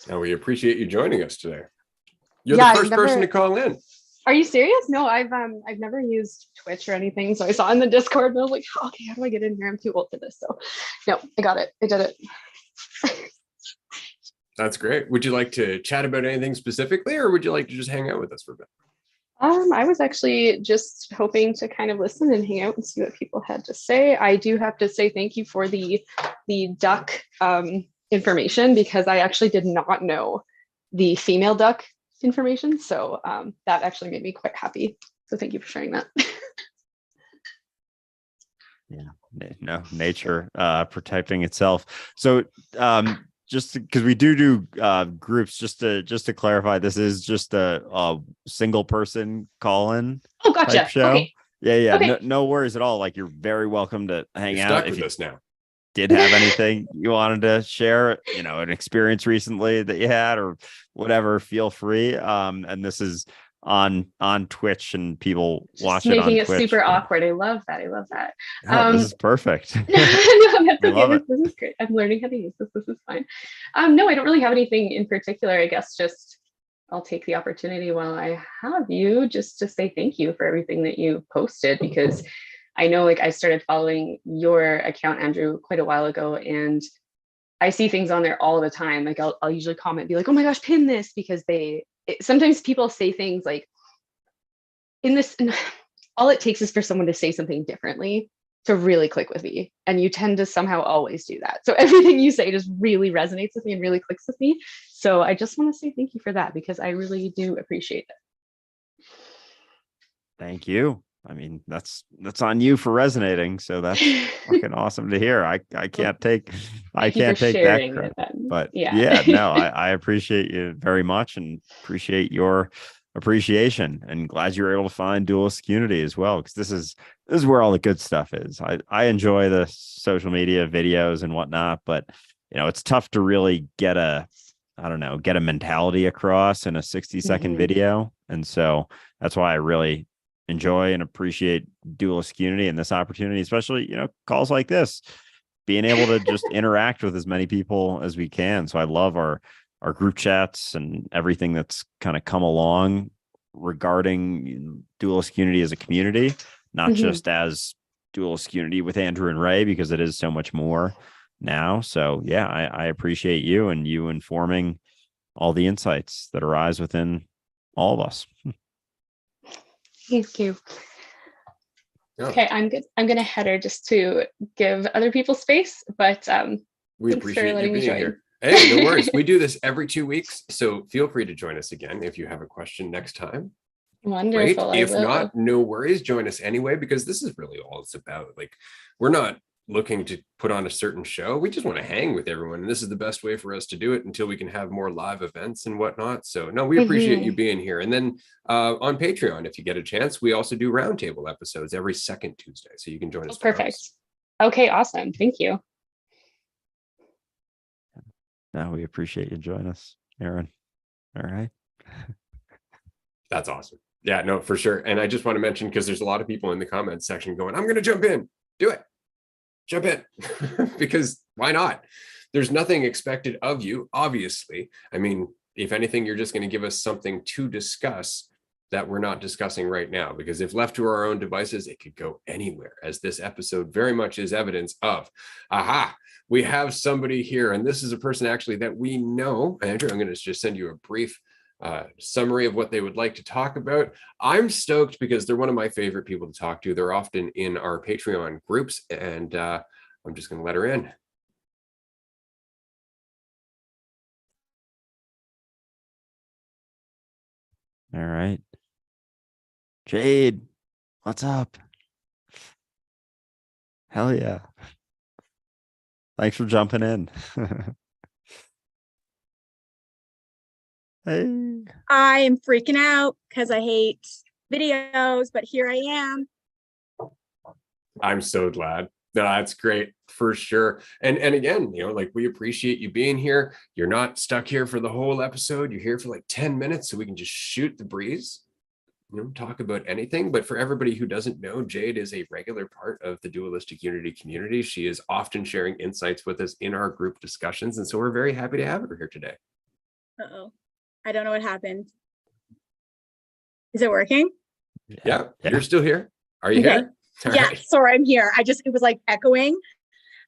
Now, we appreciate you joining us today. You're the first person to call in. Are you serious? No, I've never used Twitch or anything. So I saw in the Discord and I was like, oh, okay, how do I get in here? I'm too old for this. So no, I got it. I did it. That's great. Would you like to chat about anything specifically, or would you like to just hang out with us for a bit? I was actually just hoping to kind of listen and hang out and see what people had to say. I do have to say thank you for the duck information, because I actually did not know the female duck information. So that actually made me quite happy. So thank you for sharing that. Yeah, no, nature protecting itself. So just because we do groups, just to clarify, this is just a single person call-in. Oh, gotcha. Type show. Okay. Yeah. Okay. No worries at all. Like, you're very welcome to hang You're out stuck with us now. Did have anything you wanted to share, an experience recently that you had or whatever, feel free. And this is on Twitch, and people Just watch it on making it Twitch. super awkward. I love that. Oh, this is perfect. No, that's okay. love it. This is great. I'm learning how to use this. This is fine. No, I don't really have anything in particular. I guess just I'll take the opportunity while I have you just to say thank you for everything that you posted, because I know, like, I started following your account, Andrew, quite a while ago, and I see things on there all the time. Like, I'll usually comment, be like, oh my gosh, pin this, because sometimes people say things like all it takes is for someone to say something differently to really click with me. And you tend to somehow always do that. So everything you say just really resonates with me and really clicks with me. So I just want to say thank you for that, because I really do appreciate it. Thank you. I mean, that's on you for resonating. So that's fucking awesome to hear. I can't take that credit. But yeah, no, I appreciate you very much, and appreciate your appreciation, and glad you were able to find Dualistic Unity as well, because this is where all the good stuff is. I enjoy the social media videos and whatnot, but it's tough to really get a mentality across in a 60-second video. And so that's why I really enjoy and appreciate Dualistic Unity and this opportunity, especially, calls like this, being able to just interact with as many people as we can. So I love our group chats and everything that's kind of come along regarding Dualistic Unity as a community, not just as Dualistic Unity with Andrew and Ray, because it is so much more now. So yeah, I appreciate you, and you informing all the insights that arise within all of us. Thank you. Yeah. Okay, I'm good. I'm gonna header just to give other people space, but we appreciate you being here. Hey, no worries. We do this every 2 weeks, so feel free to join us again if you have a question next time. Wonderful. Great. If not, no worries. Join us anyway, because this is really all it's about. Like, we're not looking to put on a certain show. We just want to hang with everyone. And this is the best way for us to do it until we can have more live events and whatnot. So no, we appreciate you being here. And then on Patreon, if you get a chance, we also do roundtable episodes every second Tuesday. So you can join us. Perfect. Okay, awesome. Thank you. No, we appreciate you joining us, Aaron. All right. That's awesome. Yeah, no, for sure. And I just want to mention, because there's a lot of people in the comments section going, I'm going to jump in. Do it. Jump in. Because why not? There's nothing expected of you, obviously. I mean, if anything, you're just going to give us something to discuss that we're not discussing right now, because if left to our own devices, it could go anywhere, as this episode very much is evidence of. Aha, we have somebody here, and this is a person actually that we know. Andrew, I'm going to just send you a brief summary of what they would like to talk about. I'm stoked because they're one of my favorite people to talk to. They're often in our Patreon groups, and I'm just going to let her in. All right. Jade, what's up? Hell yeah. Thanks for jumping in. Hey. I am freaking out because I hate videos, but here I am. I'm so glad. No, that's great for sure. And again, you know, like, we appreciate you being here. You're not stuck here for the whole episode. You're here for like 10 minutes so we can just shoot the breeze, you know, talk about anything. But for everybody who doesn't know, Jade is a regular part of the Dualistic Unity community. She is often sharing insights with us in our group discussions. And so we're very happy to have her here today. Uh-oh. I don't know what happened. Is it working? Yeah. You're still here. Are you here? All right. Sorry, I'm here. It was like echoing.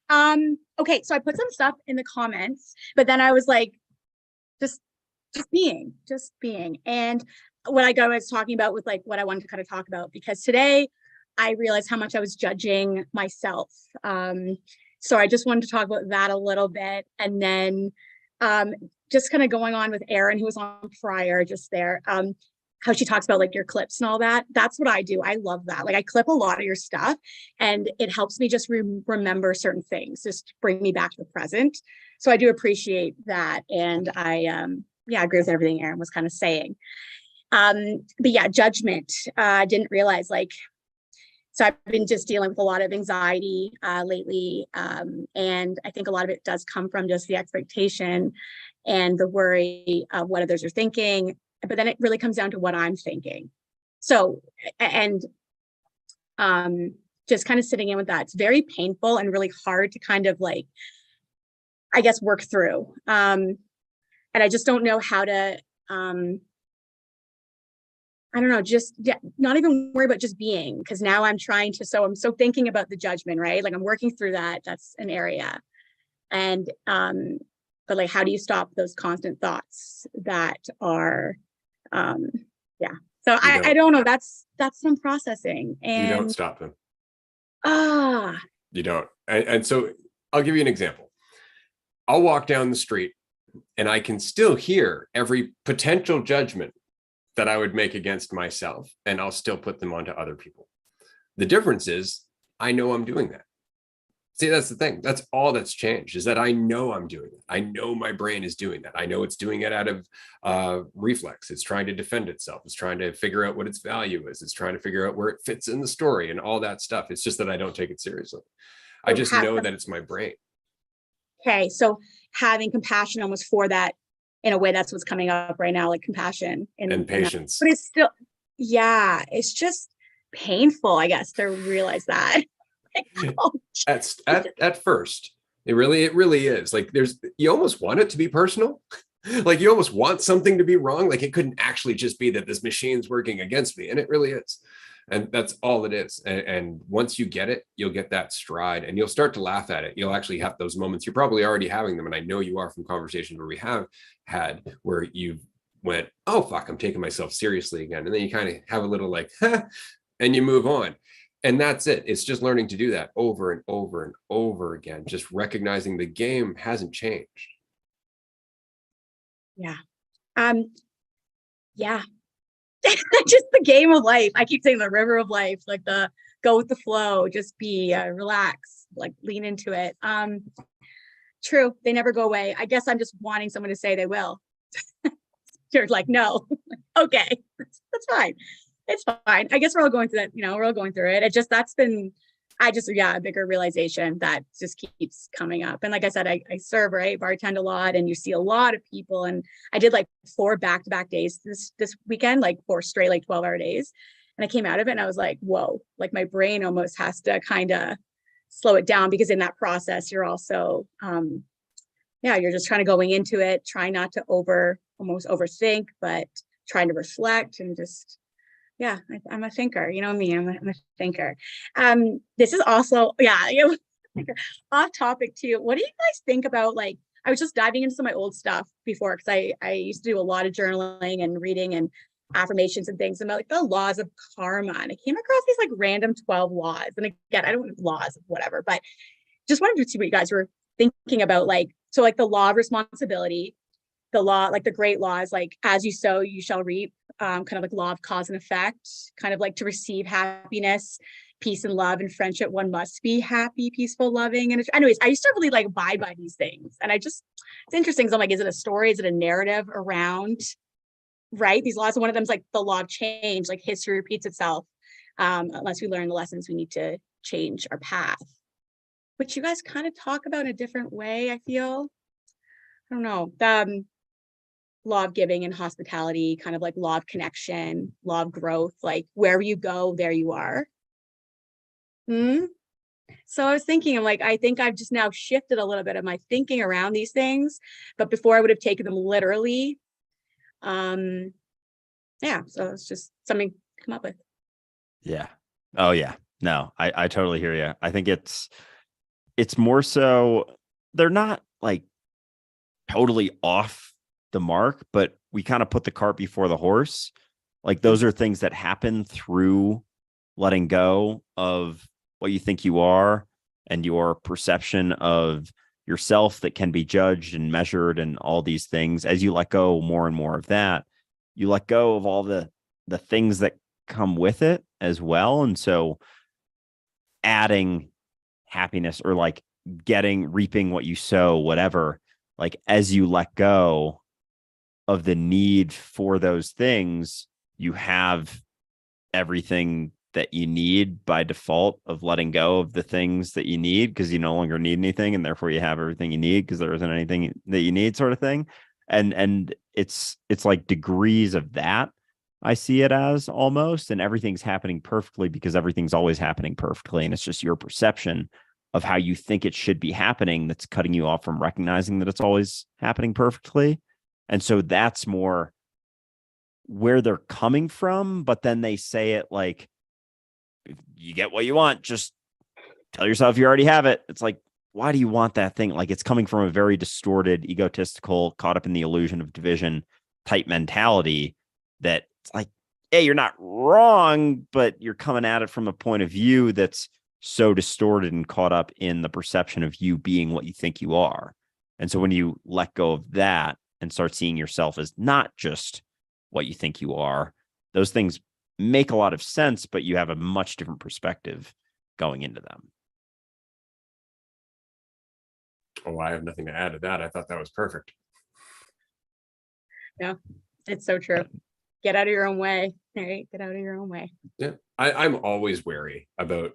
Okay, so I put some stuff in the comments, but then I was like, just being. And what I was talking about with like what I wanted to kind of talk about, because today I realized how much I was judging myself. So I just wanted to talk about that a little bit, and then just kind of going on with Erin, who was on prior, just there, how she talks about like your clips and all that. That's what I do. I love that. Like, I clip a lot of your stuff, and it helps me just remember certain things, just bring me back to the present. So I do appreciate that. And I agree with everything Erin was kind of saying. But yeah, judgment. I didn't realize, like, so I've been just dealing with a lot of anxiety lately. And I think a lot of it does come from just the expectation and the worry of what others are thinking. But then it really comes down to what I'm thinking. So, and just kind of sitting in with that. It's very painful and really hard to kind of like, I guess, work through. And I just don't know how to, I don't know, just not even worry about just being, because now I'm trying to, so I'm so thinking about the judgment, right? Like, I'm working through that. That's an area. And, but like, how do you stop those constant thoughts that are, yeah. So I don't know. That's some processing. And you don't stop them. You don't. And so I'll give you an example. I'll walk down the street and I can still hear every potential judgment that I would make against myself, and I'll still put them onto other people. The difference is I know I'm doing that. See, that's the thing. That's all that's changed, is that I know I'm doing it. I know my brain is doing that. I know it's doing it out of reflex. It's trying to defend itself. It's trying to figure out what its value is. It's trying to figure out where it fits in the story and all that stuff. It's just that I don't take it seriously. I just know that it's my brain. Okay, so having compassion almost for that, in a way, that's what's coming up right now, like compassion and patience. But it's still, yeah, it's just painful, I guess, to realize that. At first, it really is. Like, you almost want it to be personal. Like, you almost want something to be wrong. Like, it couldn't actually just be that this machine's working against me, and it really is. And that's all it is. And once you get it, you'll get that stride, and you'll start to laugh at it. You'll actually have those moments. You're probably already having them, and I know you are, from conversations where we have had, where you went, oh fuck, I'm taking myself seriously again, and then you kind of have a little like, and you move on. And that's it. It's just learning to do that over and over and over again, just recognizing the game hasn't changed. Yeah. Yeah. just the game of life. I keep saying the river of life, like the go with the flow, just be relax, like lean into it. True, they never go away. I guess I'm just wanting someone to say they will. You're like, no. Okay, that's fine. It's fine. I guess we're all going through that, we're all going through it. It just, a bigger realization that just keeps coming up. And like I said, I serve, right, bartend a lot, and you see a lot of people. And I did like 4 back-to-back days this weekend, like 4 straight, like 12-hour days. And I came out of it and I was like, whoa, like my brain almost has to kind of slow it down, because in that process, you're also, you're just trying to going into it, trying not to almost overthink, but trying to reflect and just, I'm a thinker. You know me, I'm a thinker. This is also, off topic too. What do you guys think about, like, I was just diving into some of my old stuff before, because I used to do a lot of journaling and reading and affirmations and things about like the laws of karma. And I came across these like random 12 laws. And again, I don't want laws, whatever, but just wanted to see what you guys were thinking about. Like, so like the law of responsibility, the law, like the great laws, like as you sow, you shall reap, kind of like law of cause and effect, kind of like to receive happiness, peace and love and friendship, one must be happy, peaceful, loving. And anyways, I used to really like abide by these things. And it's interesting. So I'm like, is it a story? Is it a narrative around, right, these laws? And one of them is like the law of change, like history repeats itself. Unless we learn the lessons, we need to change our path, which you guys kind of talk about in a different way, I feel. I don't know. The law of giving and hospitality, kind of like law of connection, law of growth, like wherever you go, there you are. So I was thinking, I'm like, I think I've just now shifted a little bit of my thinking around these things, but before I would have taken them literally. So it's just something to come up with. Yeah. Oh yeah. No, I totally hear you. I think it's more so they're not like totally off the mark, but we kind of put the cart before the horse. Like those are things that happen through letting go of what you think you are and your perception of yourself that can be judged and measured and all these things. As you let go more and more of that, you let go of all the things that come with it as well. And so adding happiness, or like reaping what you sow, whatever, like as you let go of the need for those things, you have everything that you need by default of letting go of the things that you need, because you no longer need anything, and therefore you have everything you need because there isn't anything that you need, sort of thing. And it's like degrees of that, I see it as, almost, and everything's happening perfectly because everything's always happening perfectly, and it's just your perception of how you think it should be happening that's cutting you off from recognizing that it's always happening perfectly. And so that's more where they're coming from. But then they say it like, if you get what you want, just tell yourself you already have it. It's like, why do you want that thing? Like, it's coming from a very distorted, egotistical, caught up in the illusion of division type mentality that it's like, hey, you're not wrong, but you're coming at it from a point of view that's so distorted and caught up in the perception of you being what you think you are. And so when you let go of that and start seeing yourself as not just what you think you are, those things make a lot of sense, but you have a much different perspective going into them. Oh, I have nothing to add to that. I thought that was perfect. Yeah, it's so true. Get out of your own way, right? Get out of your own way. Yeah, I'm always wary about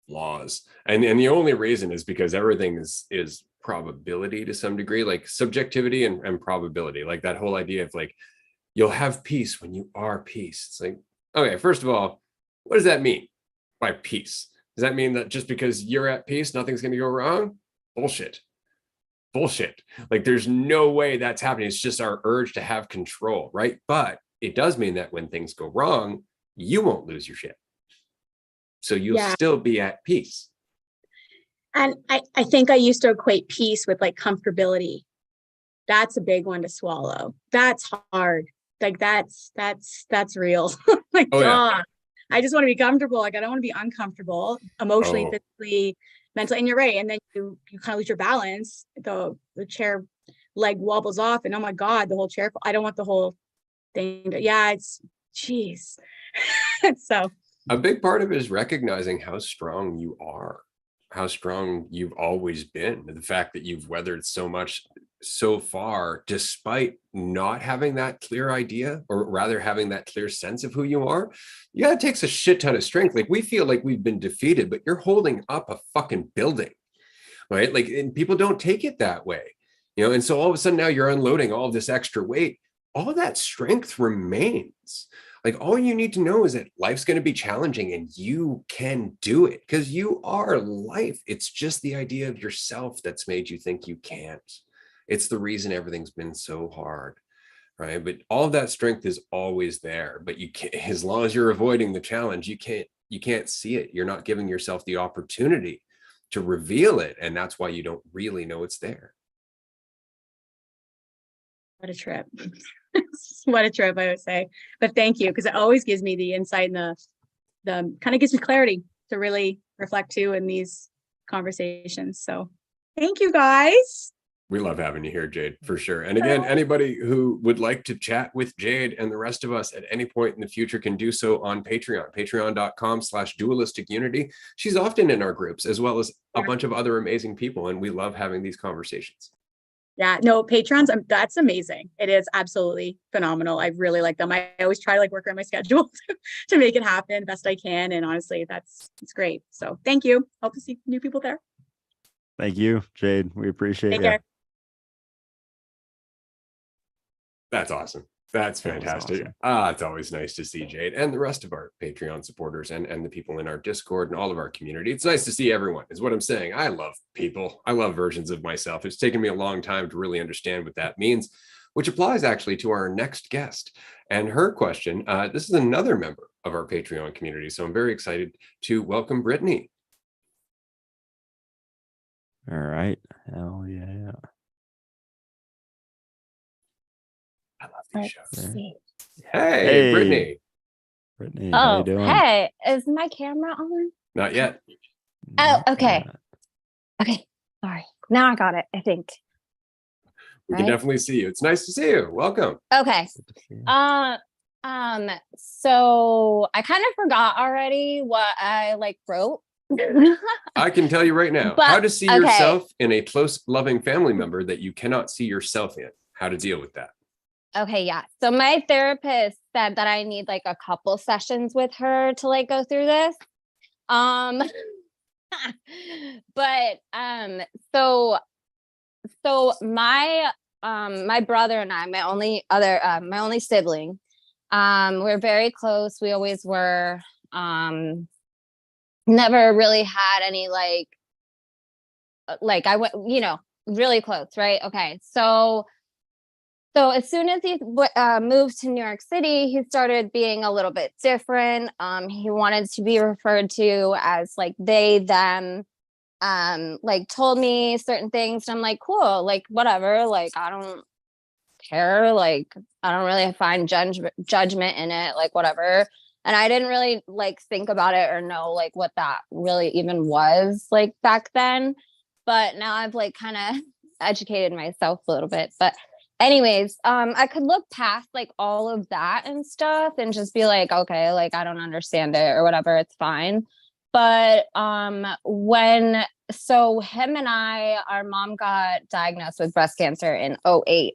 laws, and the only reason is because everything is probability to some degree, like subjectivity and probability. Like that whole idea of like, you'll have peace when you are peace. It's like, okay, first of all, what does that mean by peace? Does that mean that just because you're at peace, nothing's going to go wrong? Bullshit. Like there's no way that's happening. It's just our urge to have control, right? But it does mean that when things go wrong, you won't lose your shit. So you'll still be at peace. And I think I used to equate peace with like comfortability. That's a big one to swallow. That's hard. Like that's real. Like, God, I just want to be comfortable. Like, I don't want to be uncomfortable emotionally, physically, mentally. And you're right. And then you kind of lose your balance. The chair leg wobbles off and oh my God, the whole chair. I don't want the whole thing. It's geez. So a big part of it is recognizing how strong you are, how strong you've always been. The fact that you've weathered so much so far, despite not having that clear idea, or rather having that clear sense of who you are. Yeah, it takes a shit ton of strength. Like, we feel like we've been defeated, but you're holding up a fucking building, right? Like, and people don't take it that way, you know? And so all of a sudden now you're unloading all of this extra weight. All of that strength remains. Like, all you need to know is that life's going to be challenging and you can do it, because you are life. It's just the idea of yourself that's made you think you can't. It's the reason everything's been so hard, right? But all of that strength is always there, but you can't, as long as you're avoiding the challenge, you can't see it. You're not giving yourself the opportunity to reveal it. And that's why you don't really know it's there. what a trip. What a trip, I would say. But thank you, because it always gives me the insight and the kind of gives me clarity to really reflect too in these conversations. So thank you guys. We love having you here, Jade, for sure. And again, anybody who would like to chat with Jade and the rest of us at any point in the future can do so on Patreon, patreon.com/dualistic unity. She's often in our groups, as well as a bunch of other amazing people. And we love having these conversations. Yeah, no, Patrons, that's amazing. It is absolutely phenomenal. I really like them. I always try to like work around my schedule to make it happen best I can. And honestly, it's great. So thank you. Hope to see new people there. Thank you, Jade. We appreciate Take you. care. That's awesome. That's That was fantastic. awesome. It's always nice to see Jade and the rest of our Patreon supporters and the people in our Discord and all of our community. It's nice to see everyone, is what I'm saying. I love people. I love versions of myself. It's taken me a long time to really understand what that means, which applies actually to our next guest. And her question, this is another member of our Patreon community. So I'm very excited to welcome Brittany. All right. Hell yeah. I love these Let's shows. see. Hey, Hey. Brittany. Brittany, how you Oh, doing? hey, is my camera on? Not yet. Oh, Not okay. bad. Okay, sorry. Now I got it, I think. We can Right? definitely see you. It's nice to see you. Welcome. Okay. Good to see you. So I kind of forgot already what I like wrote. I can tell you right now But- how to see okay. yourself in a close, loving family member that you cannot see yourself in. How to deal with that. Okay, yeah. So my therapist said that I need like a couple sessions with her to like go through this. But so my brother and I, my only sibling, we're very close. We always were. Never really had any like I went, really close, right? Okay, so as soon as he moved to New York City, he started being a little bit different. He wanted to be referred to as like they, them, like told me certain things. And I'm like, cool, like whatever, like I don't care, like I don't really find judgment in it, like whatever. And I didn't really like think about it or know like what that really even was like back then. But now I've like kind of educated myself a little bit. But anyways, I could look past like all of that and stuff and just be like, okay, like I don't understand it or whatever, it's fine. But so him and our mom got diagnosed with breast cancer in 2008.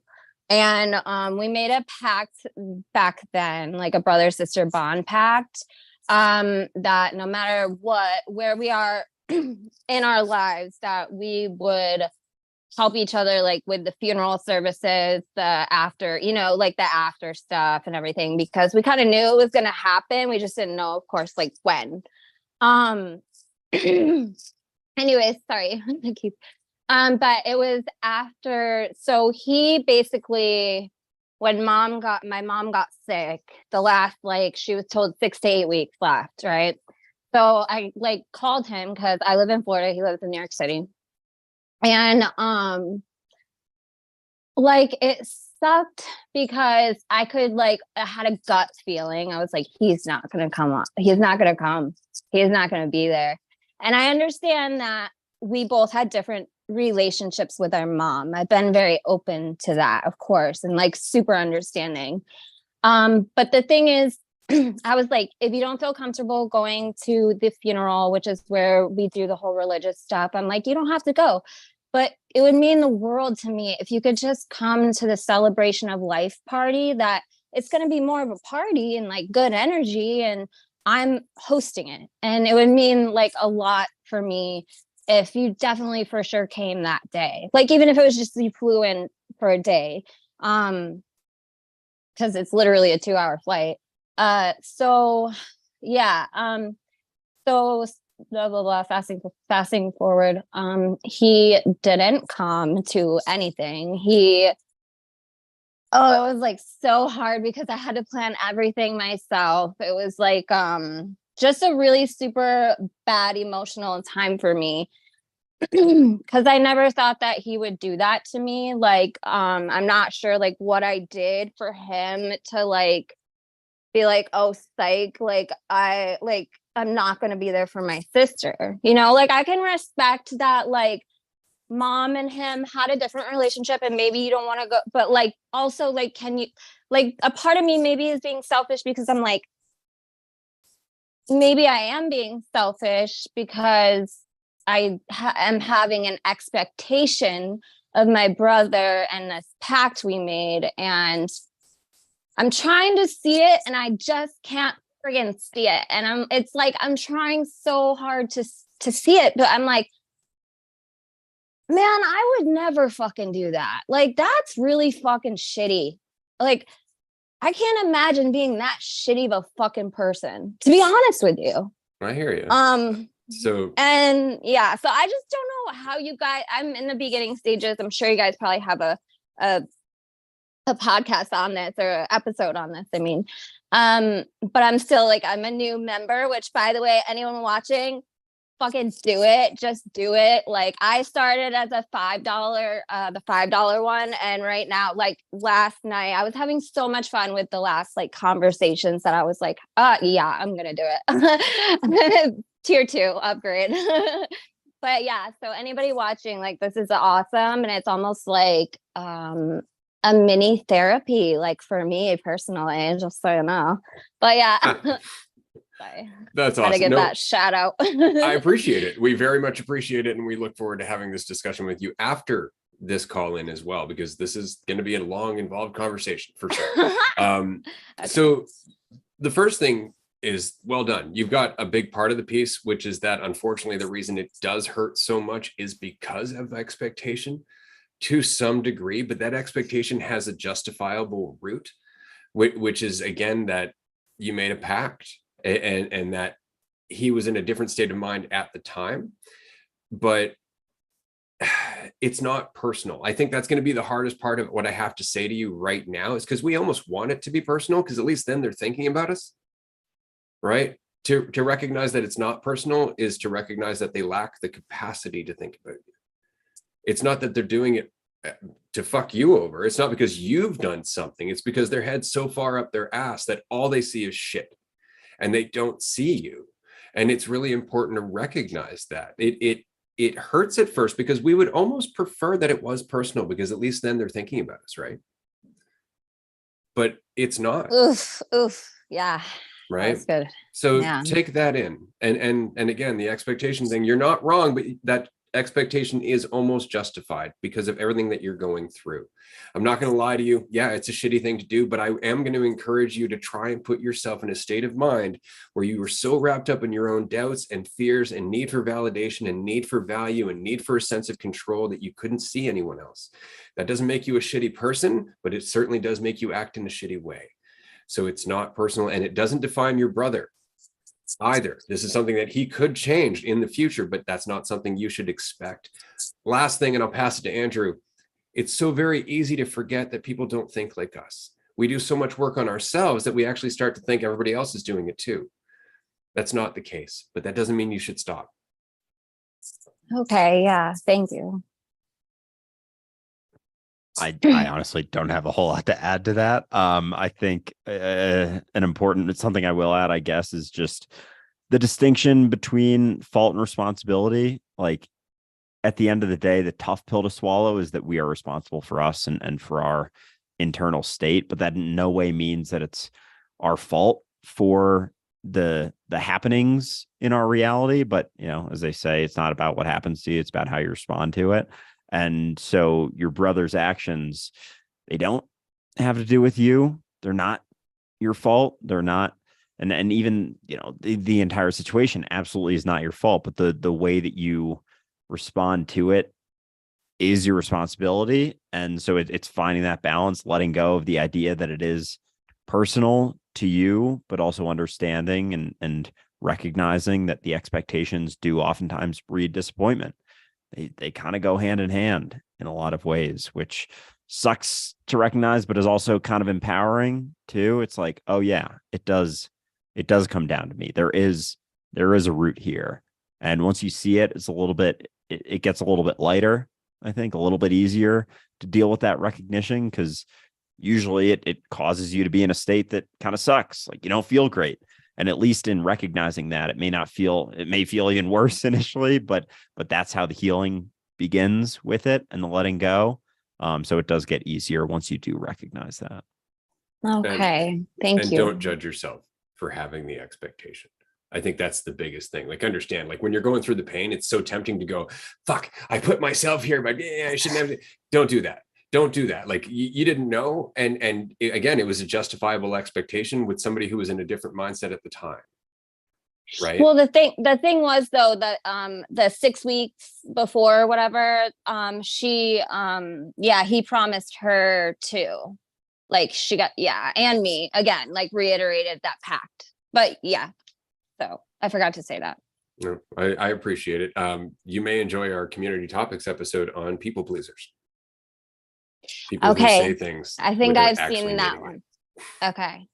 And we made a pact back then, like a brother-sister bond pact, that no matter where we are in our lives, that we would help each other, like with the funeral services, the after, like the after stuff and everything, because we kind of knew it was going to happen. We just didn't know, of course, like when. Anyways, sorry. But it was after, so he basically, when my mom got sick, the last, like she was told 6 to 8 weeks left, right? So I like called him because I live in Florida, he lives in New York City. And like it sucked because I had a gut feeling. I was like, he's not gonna come up, he's not gonna come, he's not gonna be there. And I understand that we both had different relationships with our mom. I've been very open to that, of course, and like super understanding. But the thing is, I was like, if you don't feel comfortable going to the funeral, which is where we do the whole religious stuff, I'm like, you don't have to go. But it would mean the world to me if you could just come to the celebration of life party, that it's going to be more of a party and like good energy, and I'm hosting it. And it would mean like a lot for me if you definitely for sure came that day. Like, even if it was just you flew in for a day, because it's literally a 2-hour flight. So yeah, so blah blah blah, fasting forward. He didn't come to anything. It was like so hard because I had to plan everything myself. It was like just a really super bad emotional time for me. Because I never thought that he would do that to me. Like, I'm not sure like what I did for him to like be like, oh, psych, like I'm not going to be there for my sister. You know, like I can respect that, like mom and him had a different relationship and maybe you don't want to go, but like also like, can you, like a part of me maybe is being selfish because I'm like, maybe I am being selfish because I am having an expectation of my brother and this pact we made, and I'm trying to see it and I just can't friggin' see it. And it's like, I'm trying so hard to see it, but I'm like, man, I would never fucking do that. Like, that's really fucking shitty. Like, I can't imagine being that shitty of a fucking person, to be honest with you. I hear you. So, and yeah, so I just don't know how you guys, I'm in the beginning stages. I'm sure you guys probably have a podcast on this or an episode on this. I mean, but I'm still like, I'm a new member, which by the way, anyone watching, fucking do it. Just do it. Like, I started as a $5, the $5 one. And right now, like last night, I was having so much fun with the last like conversations that I was like, yeah, I'm going to do it. Tier 2 upgrade. But yeah, so anybody watching, like, this is awesome. And it's almost like, a mini therapy, like for me personally, just so you know. But yeah. That's awesome. To give that shout out. I appreciate it. We very much appreciate it. And we look forward to having this discussion with you after this call in as well, because this is going to be a long, involved conversation for sure. So the first thing is, well done. You've got a big part of the piece, which is that unfortunately, the reason it does hurt so much is because of expectation to some degree, but that expectation has a justifiable root, which is again, that you made a pact. And that he was in a different state of mind at the time, but it's not personal. I think that's going to be the hardest part of what I have to say to you right now, is because we almost want it to be personal, because at least then they're thinking about us, right? To recognize that it's not personal is to recognize that they lack the capacity to think about you. It's not that they're doing it to fuck you over. It's not because you've done something. It's because their head's so far up their ass that all they see is shit. And they don't see you. And it's really important to recognize that. It hurts at first because we would almost prefer that it was personal, because at least then they're thinking about us, right? But it's not. Oof, yeah. Right. That's good. So yeah. Take that in. And again, the expectation thing, you're not wrong, but that expectation is almost justified because of everything that you're going through. I'm not going to lie to you. Yeah, it's a shitty thing to do, but I am going to encourage you to try and put yourself in a state of mind where you are so wrapped up in your own doubts and fears and need for validation and need for value and need for a sense of control that you couldn't see anyone else. That doesn't make you a shitty person, but it certainly does make you act in a shitty way. So it's not personal, and it doesn't define your brother either. This is something that he could change in the future, but that's not something you should expect. Last thing, and I'll pass it to Andrew. It's so very easy to forget that people don't think like us. We do so much work on ourselves that we actually start to think everybody else is doing it too. That's not the case, but that doesn't mean you should stop. Okay, yeah, thank you. I honestly don't have a whole lot to add to that. I think it's something I will add, I guess, is just the distinction between fault and responsibility. Like, at the end of the day, the tough pill to swallow is that we are responsible for us and for our internal state, but that in no way means that it's our fault for the happenings in our reality, but as they say, it's not about what happens to you, it's about how you respond to it. And so your brother's actions, they don't have to do with you. They're not your fault. They're not, and even the entire situation absolutely is not your fault, but the way that you respond to it is your responsibility. And so it's finding that balance, letting go of the idea that it is personal to you, but also understanding and recognizing that the expectations do oftentimes breed disappointment. They kind of go hand in hand in a lot of ways, which sucks to recognize, but is also kind of empowering too. It's like, oh yeah, it does come down to me. There is a root here. And once you see it, it's a little bit, it gets a little bit lighter, I think, a little bit easier to deal with that recognition, because usually it causes you to be in a state that kind of sucks. Like you don't feel great. And at least in recognizing that, it may feel even worse initially, but that's how the healing begins with it and the letting go. So it does get easier once you do recognize that. Okay. Thank And you. don't judge yourself for having the expectation. I think that's the biggest thing. Like, understand, like when you're going through the pain, it's so tempting to go, fuck, I put myself here, but I shouldn't have. Don't do that. Don't do that. Like you didn't know. And again, it was a justifiable expectation with somebody who was in a different mindset at the time. Right. Well, the thing was though, that the 6 weeks before whatever, he promised her too. Like she got, and me again, like reiterated that pact. But yeah, so I forgot to say that. No, I appreciate it. You may enjoy our community topics episode on people pleasers. People who say things. I think without I've seen that meaning one. Okay.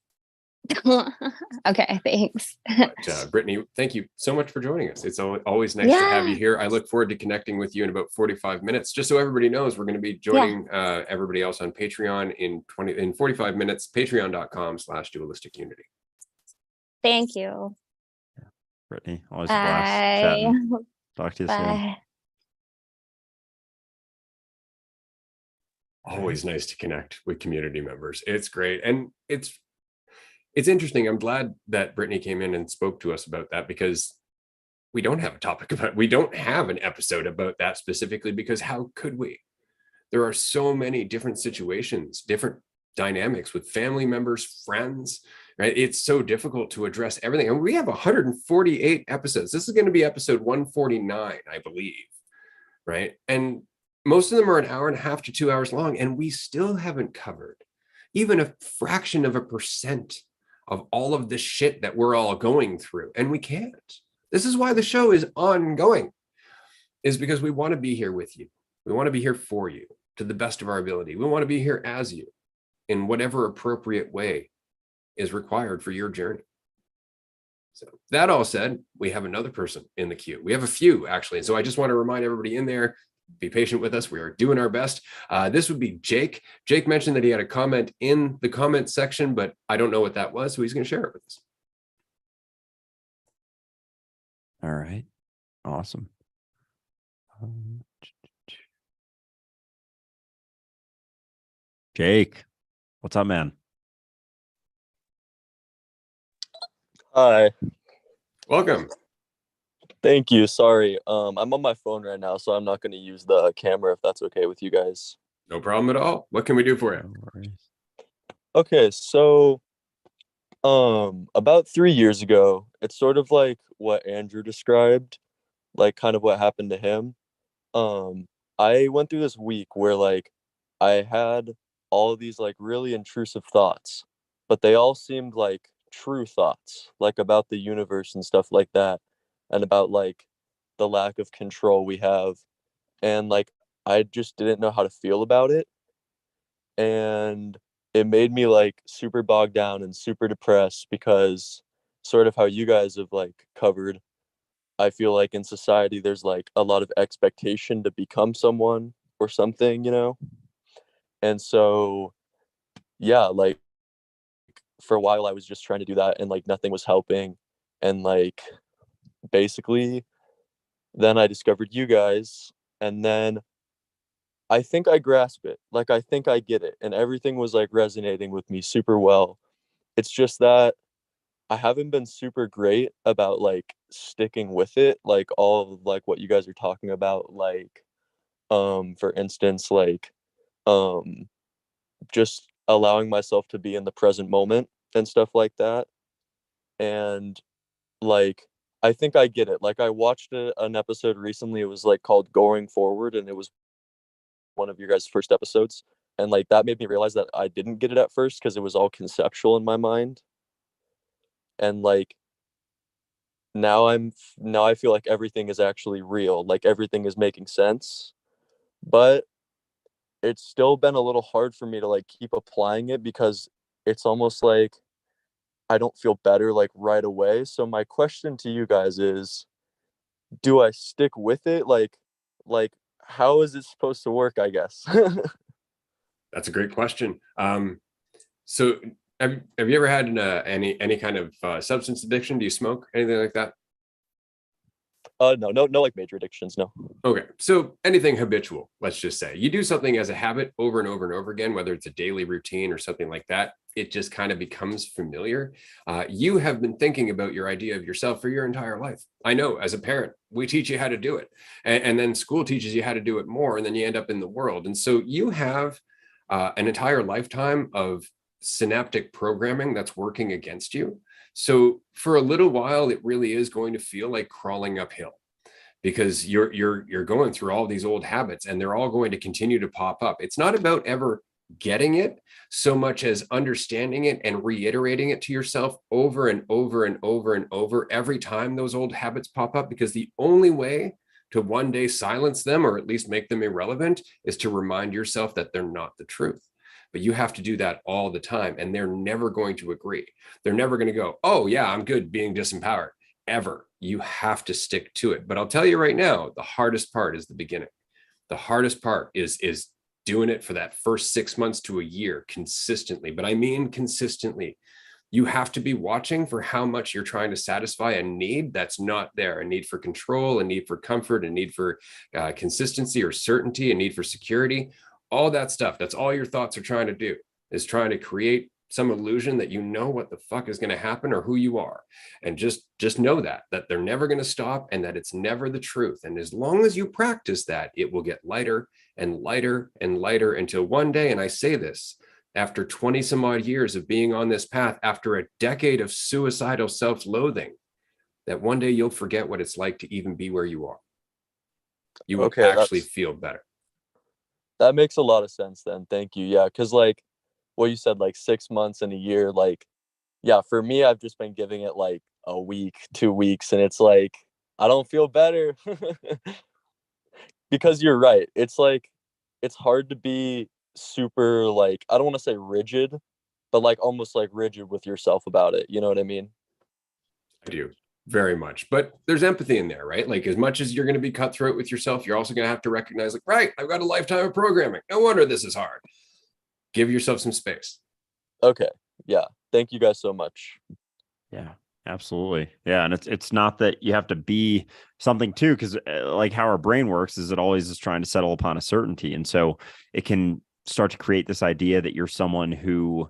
Okay, thanks. But, Brittany, thank you so much for joining us. It's always nice to have you here. I look forward to connecting with you in about 45 minutes. Just so everybody knows, we're going to be joining everybody else on Patreon in 45 minutes, patreon.com/dualistic unity. Thank you. Brittany, always a blast chatting. Talk to you soon. Always nice to connect with community members. It's great. And it's interesting. I'm glad that Brittany came in and spoke to us about that, because we don't have a topic about, we don't have an episode about that specifically, because how could we? There are so many different situations, different dynamics with family members, friends, right? It's so difficult to address everything. And we have 148 episodes. This is going to be episode 149, I believe, right? And most of them are an hour and a half to 2 hours long, and we still haven't covered even a fraction of a percent of all of the shit that we're all going through. And we can't. This is why the show is ongoing, is because we want to be here with you. We want to be here for you to the best of our ability. We want to be here as you in whatever appropriate way is required for your journey. So that all said, we have another person in the queue. We have a few, actually. And so I just want to remind everybody in there, be patient with us. We are doing our best. This would be Jake. Jake mentioned that he had a comment in the comment section, but I don't know what that was, so he's going to share it with us. All right. Awesome. Jake, what's up, man? Hi. Welcome. Thank you. Sorry. I'm on my phone right now, so I'm not going to use the camera if that's okay with you guys. No problem at all. What can we do for you? No worries. Okay, so about 3 years ago, it's sort of like what Andrew described, like kind of what happened to him. I went through this week where like I had all of these like really intrusive thoughts, but they all seemed like true thoughts, like about the universe and stuff like that, and about like the lack of control we have. And like I just didn't know how to feel about it. And it made me like super bogged down and super depressed, because sort of how you guys have like covered, I feel like in society there's like a lot of expectation to become someone or something, you know? And so yeah, like for a while I was just trying to do that and like nothing was helping. And like basically then I discovered you guys, and then I think I grasp it. Like I think I get it, and everything was like resonating with me super well. It's just that I haven't been super great about like sticking with it, like all of, like what you guys are talking about, like for instance, like um just allowing myself to be in the present moment and stuff like that. And like I think I get it. Like I watched an episode recently. It was like called Going Forward, and it was one of your guys' first episodes. And like that made me realize that I didn't get it at first because it was all conceptual in my mind. And like now I feel like everything is actually real. Like everything is making sense. But it's still been a little hard for me to like keep applying it because it's almost like I don't feel better like right away. So my question to you guys is, do I stick with it? Like how is it supposed to work, I guess? That's a great question. So have you ever had any kind of substance addiction? Do you smoke, anything like that? No, like major addictions, no. Okay, so anything habitual, let's just say you do something as a habit over and over and over again, whether it's a daily routine or something like that, it just kind of becomes familiar. You have been thinking about your idea of yourself for your entire life. I know, as a parent, we teach you how to do it, and then school teaches you how to do it more, and then you end up in the world. And so you have an entire lifetime of synaptic programming that's working against you. So for a little while, it really is going to feel like crawling uphill, because you're going through all these old habits and they're all going to continue to pop up. It's not about ever getting it so much as understanding it and reiterating it to yourself over and over and over and over every time those old habits pop up, because the only way to one day silence them or at least make them irrelevant is to remind yourself that they're not the truth. But you have to do that all the time, and they're never going to agree. They're never going to go, oh yeah, I'm good being disempowered, ever. You have to stick to it. But I'll tell you right now, the hardest part is the beginning. The hardest part is doing it for that first 6 months to a year consistently. But I mean consistently. You have to be watching for how much you're trying to satisfy a need that's not there, a need for control, a need for comfort, a need for consistency or certainty, a need for security, all that stuff. That's all your thoughts are trying to do, is trying to create some illusion that you know what the fuck is going to happen or who you are. And just know that they're never going to stop, and that it's never the truth. And as long as you practice that, it will get lighter and lighter and lighter until one day, and I say this after 20 some odd years of being on this path, after a decade of suicidal self-loathing, that one day you'll forget what it's like to even be where you are. You will actually feel better. That makes a lot of sense then. Thank you. Yeah, because like what you said, like 6 months and a year, like, yeah, for me, I've just been giving it like a week, 2 weeks, and it's like, I don't feel better. Because you're right. It's like, it's hard to be super, like, I don't want to say rigid, but like almost like rigid with yourself about it. You know what I mean? I do, very much. But there's empathy in there, right? Like, as much as you're going to be cutthroat with yourself, you're also going to have to recognize, like, right, I've got a lifetime of programming. No wonder this is hard. Give yourself some space. Okay. Yeah. Thank you guys so much. Yeah, absolutely. Yeah. And it's not that you have to be something too, because like how our brain works is it always is trying to settle upon a certainty. And so it can start to create this idea that you're someone who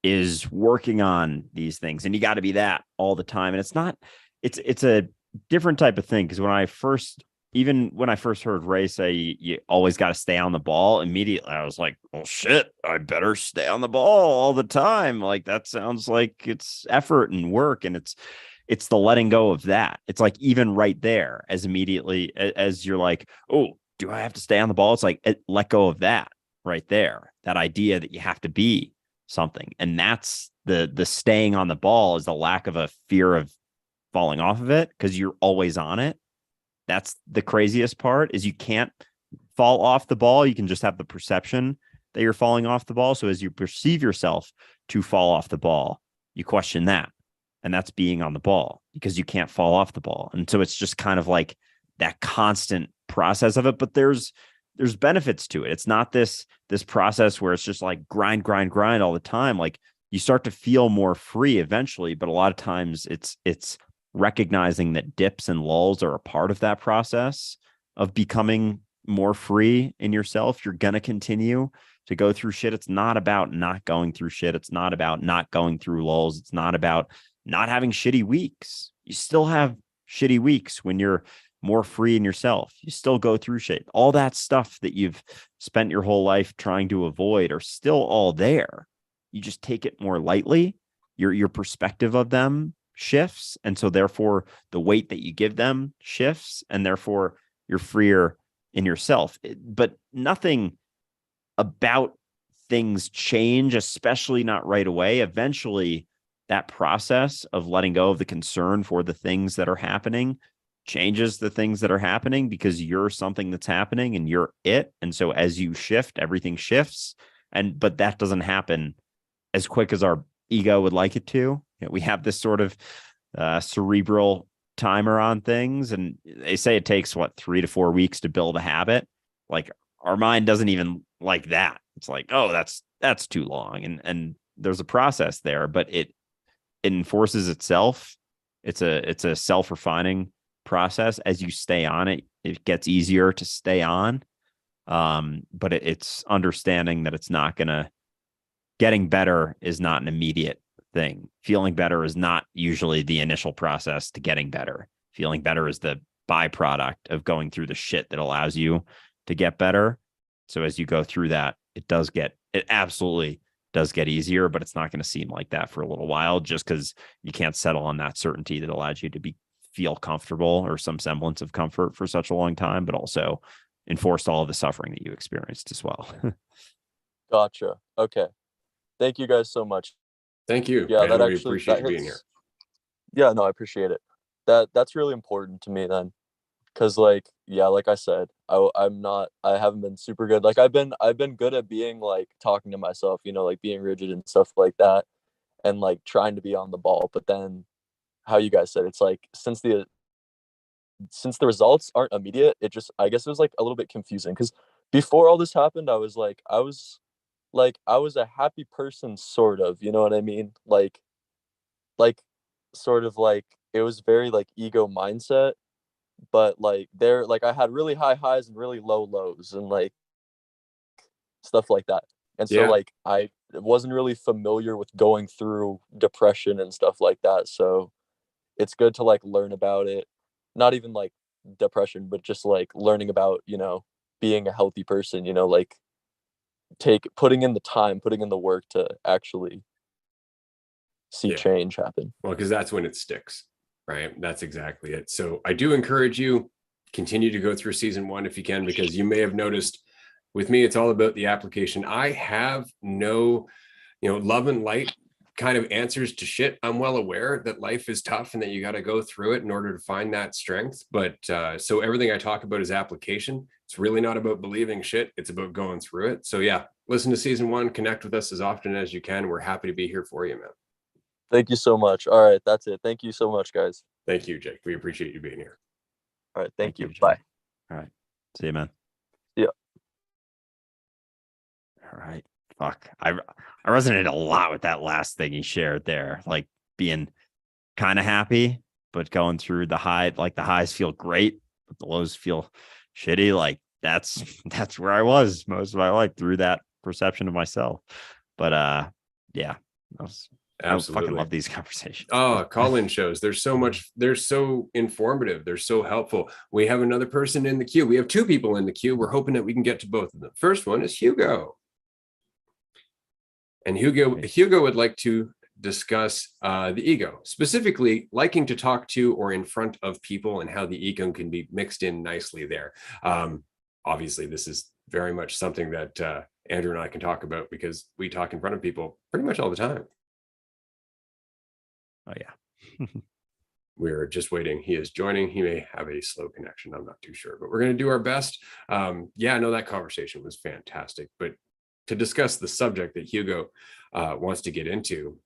is working on these things and you got to be that all the time. And it's not, it's a different type of thing. Because even when I first heard Ray say you always got to stay on the ball, immediately I was like, well, shit, I better stay on the ball all the time. Like that sounds like it's effort and work, and it's the letting go of that. It's like even right there, as immediately as you're like, oh, do I have to stay on the ball? It's like let go of that right there. That idea that you have to be something, and that's the staying on the ball is the lack of a fear of falling off of it because you're always on it. That's the craziest part, is you can't fall off the ball. You can just have the perception that you're falling off the ball. So as you perceive yourself to fall off the ball, you question that. And that's being on the ball, because you can't fall off the ball. And so it's just kind of like that constant process of it. But there's benefits to it. It's not this process where it's just like grind all the time. Like you start to feel more free eventually, but a lot of times it's recognizing that dips and lulls are a part of that process of becoming more free in yourself. You're going to continue to go through shit. It's not about not going through shit. It's not about not going through lulls. It's not about not having shitty weeks. You still have shitty weeks when you're more free in yourself. You still go through shit. All that stuff that you've spent your whole life trying to avoid are still all there. You just take it more lightly. Your perspective of them shifts. And so therefore the weight that you give them shifts, and therefore you're freer in yourself. But nothing about things change, especially not right away. Eventually, that process of letting go of the concern for the things that are happening changes the things that are happening, because you're something that's happening and you're it. And so as you shift, everything shifts. But that doesn't happen as quick as our ego would like it to. You know, we have this sort of cerebral timer on things, and they say it takes 3 to 4 weeks to build a habit. Like, our mind doesn't even like that. It's like, oh, that's too long. And there's a process there, but it enforces itself. It's a self-refining process. As you stay on it, it gets easier to stay on. But it's understanding that it's not gonna getting better is not an immediate thing. Feeling better is not usually the initial process to getting better. Feeling better is the byproduct of going through the shit that allows you to get better. So as you go through that, it absolutely does get easier, but it's not going to seem like that for a little while, just because you can't settle on that certainty that allows you to feel comfortable or some semblance of comfort for such a long time, but also enforced all of the suffering that you experienced as well. Gotcha. Okay. Thank you guys so much. Thank you. Yeah, man. that We actually appreciate that you being hits. here. Yeah, no, I appreciate it. That's really important to me then. Cause like, yeah, like I said, I haven't been super good. Like I've been good at being like talking to myself, like being rigid and stuff like that, and like trying to be on the ball. But then how you guys said, it's like since the results aren't immediate, I guess it was like a little bit confusing. Cause before all this happened, I was a happy person, sort of, you know what I mean? Like sort of like it was very like ego mindset, but like I had really high highs and really low lows and like stuff like that. And so Yeah. like I wasn't really familiar with going through depression and stuff like that. So it's good to like learn about it. Not even like depression, but just like learning about, being a healthy person, like putting in the time, putting in the work to actually see Yeah. change happen. Well, because that's when it sticks, right? That's exactly it. So I do encourage you, continue to go through season 1 if you can, because you may have noticed with me, it's all about the application. I have no, love and light kind of answers to shit. I'm well aware that life is tough and that you got to go through it in order to find that strength. But so everything I talk about is application. It's really not about believing shit. It's about going through it. So yeah, listen to season 1, connect with us as often as you can. We're happy to be here for you, man. Thank you so much. All right, that's it. Thank you so much, guys. Thank you, Jake. We appreciate you being here. All right, thank you. Jay. Bye. All right. See you, man. Yeah. All right. Fuck. I resonated a lot with that last thing you shared there. Like being kind of happy, but going through the high, like the highs feel great, but the lows feel shitty. Like that's where I was most of my life, through that perception of myself. But yeah. I fucking love these conversations. Oh, call-in shows. They're so informative. They're so helpful. We have another person in the queue. We have 2 people in the queue. We're hoping that we can get to both of them. First one is Hugo. And Hugo would like to discuss the ego, specifically liking to talk to or in front of people, and how the ego can be mixed in nicely there. Obviously, this is very much something that Andrew and I can talk about, because we talk in front of people pretty much all the time. Oh, yeah. We're just waiting. He is joining. He may have a slow connection. I'm not too sure, but we're going to do our best. Yeah, no, that conversation was fantastic. But to discuss the subject that Hugo wants to get into,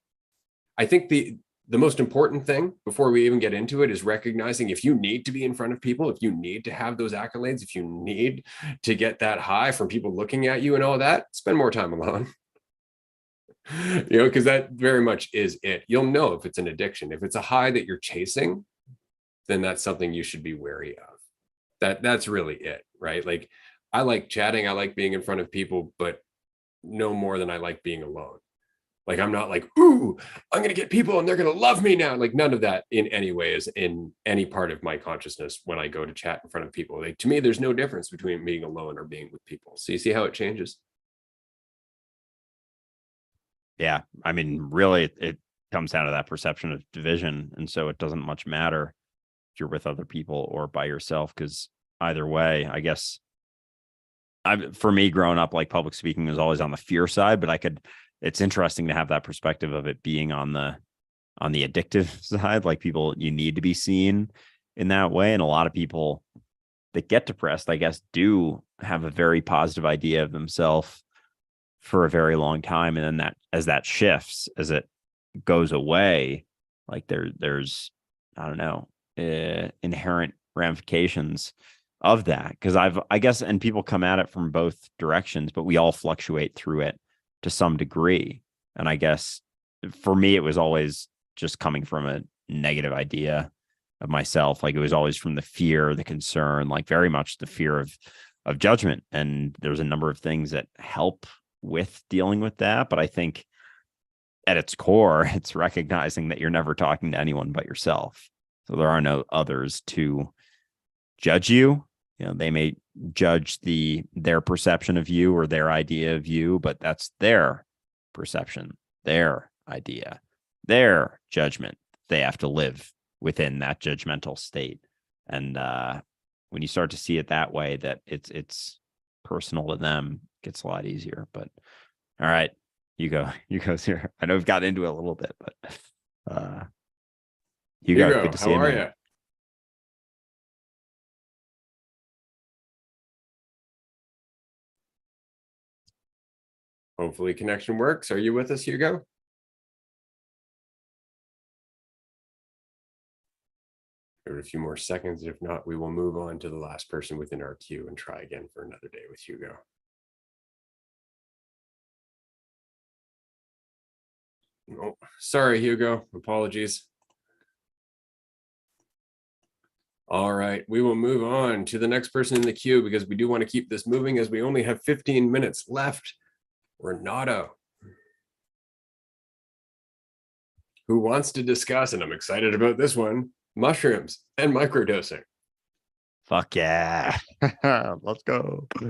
I think the most important thing before we even get into it is recognizing, if you need to be in front of people, if you need to have those accolades, if you need to get that high from people looking at you and all that, spend more time alone. Because that very much is it. You'll know if it's an addiction. If it's a high that you're chasing, then that's something you should be wary of. That's really it, right? Like, I like chatting, I like being in front of people, but no more than I like being alone. Like, I'm not like, ooh, I'm going to get people and they're going to love me now. Like, none of that in any way is in any part of my consciousness when I go to chat in front of people. Like, to me, there's no difference between being alone or being with people. So you see how it changes? Yeah. I mean, really, it comes down to that perception of division. And so it doesn't much matter if you're with other people or by yourself, because either way, I guess for me growing up, like public speaking was always on the fear side, but it's interesting to have that perspective of it being on the addictive side. Like people, you need to be seen in that way. And a lot of people that get depressed, I guess, do have a very positive idea of themselves for a very long time. And then as that shifts, as it goes away, like there's, I don't know, inherent ramifications of that. Because I guess, and people come at it from both directions, but we all fluctuate through it to some degree. And I guess for me, it was always just coming from a negative idea of myself. Like it was always from the fear, the concern, like very much the fear of judgment. And there's a number of things that help with dealing with that. But I think at its core, it's recognizing that you're never talking to anyone but yourself. So there are no others to judge you. You know, they may judge their perception of you or their idea of you, but that's their perception, their idea, their judgment. They have to live within that judgmental state. And when you start to see it that way, that it's personal to them, it gets a lot easier. But all right, Hugo here. I know we've got into it a little bit, but Hugo, good to see you. How are you? Hopefully connection works. Are you with us, Hugo? Give it a few more seconds. If not, we will move on to the last person within our queue and try again for another day with Hugo. Oh, sorry, Hugo. Apologies. All right, we will move on to the next person in the queue because we do want to keep this moving as we only have 15 minutes left. Renato, who wants to discuss, and I'm excited about this one, mushrooms and microdosing. Fuck yeah. Let's go. We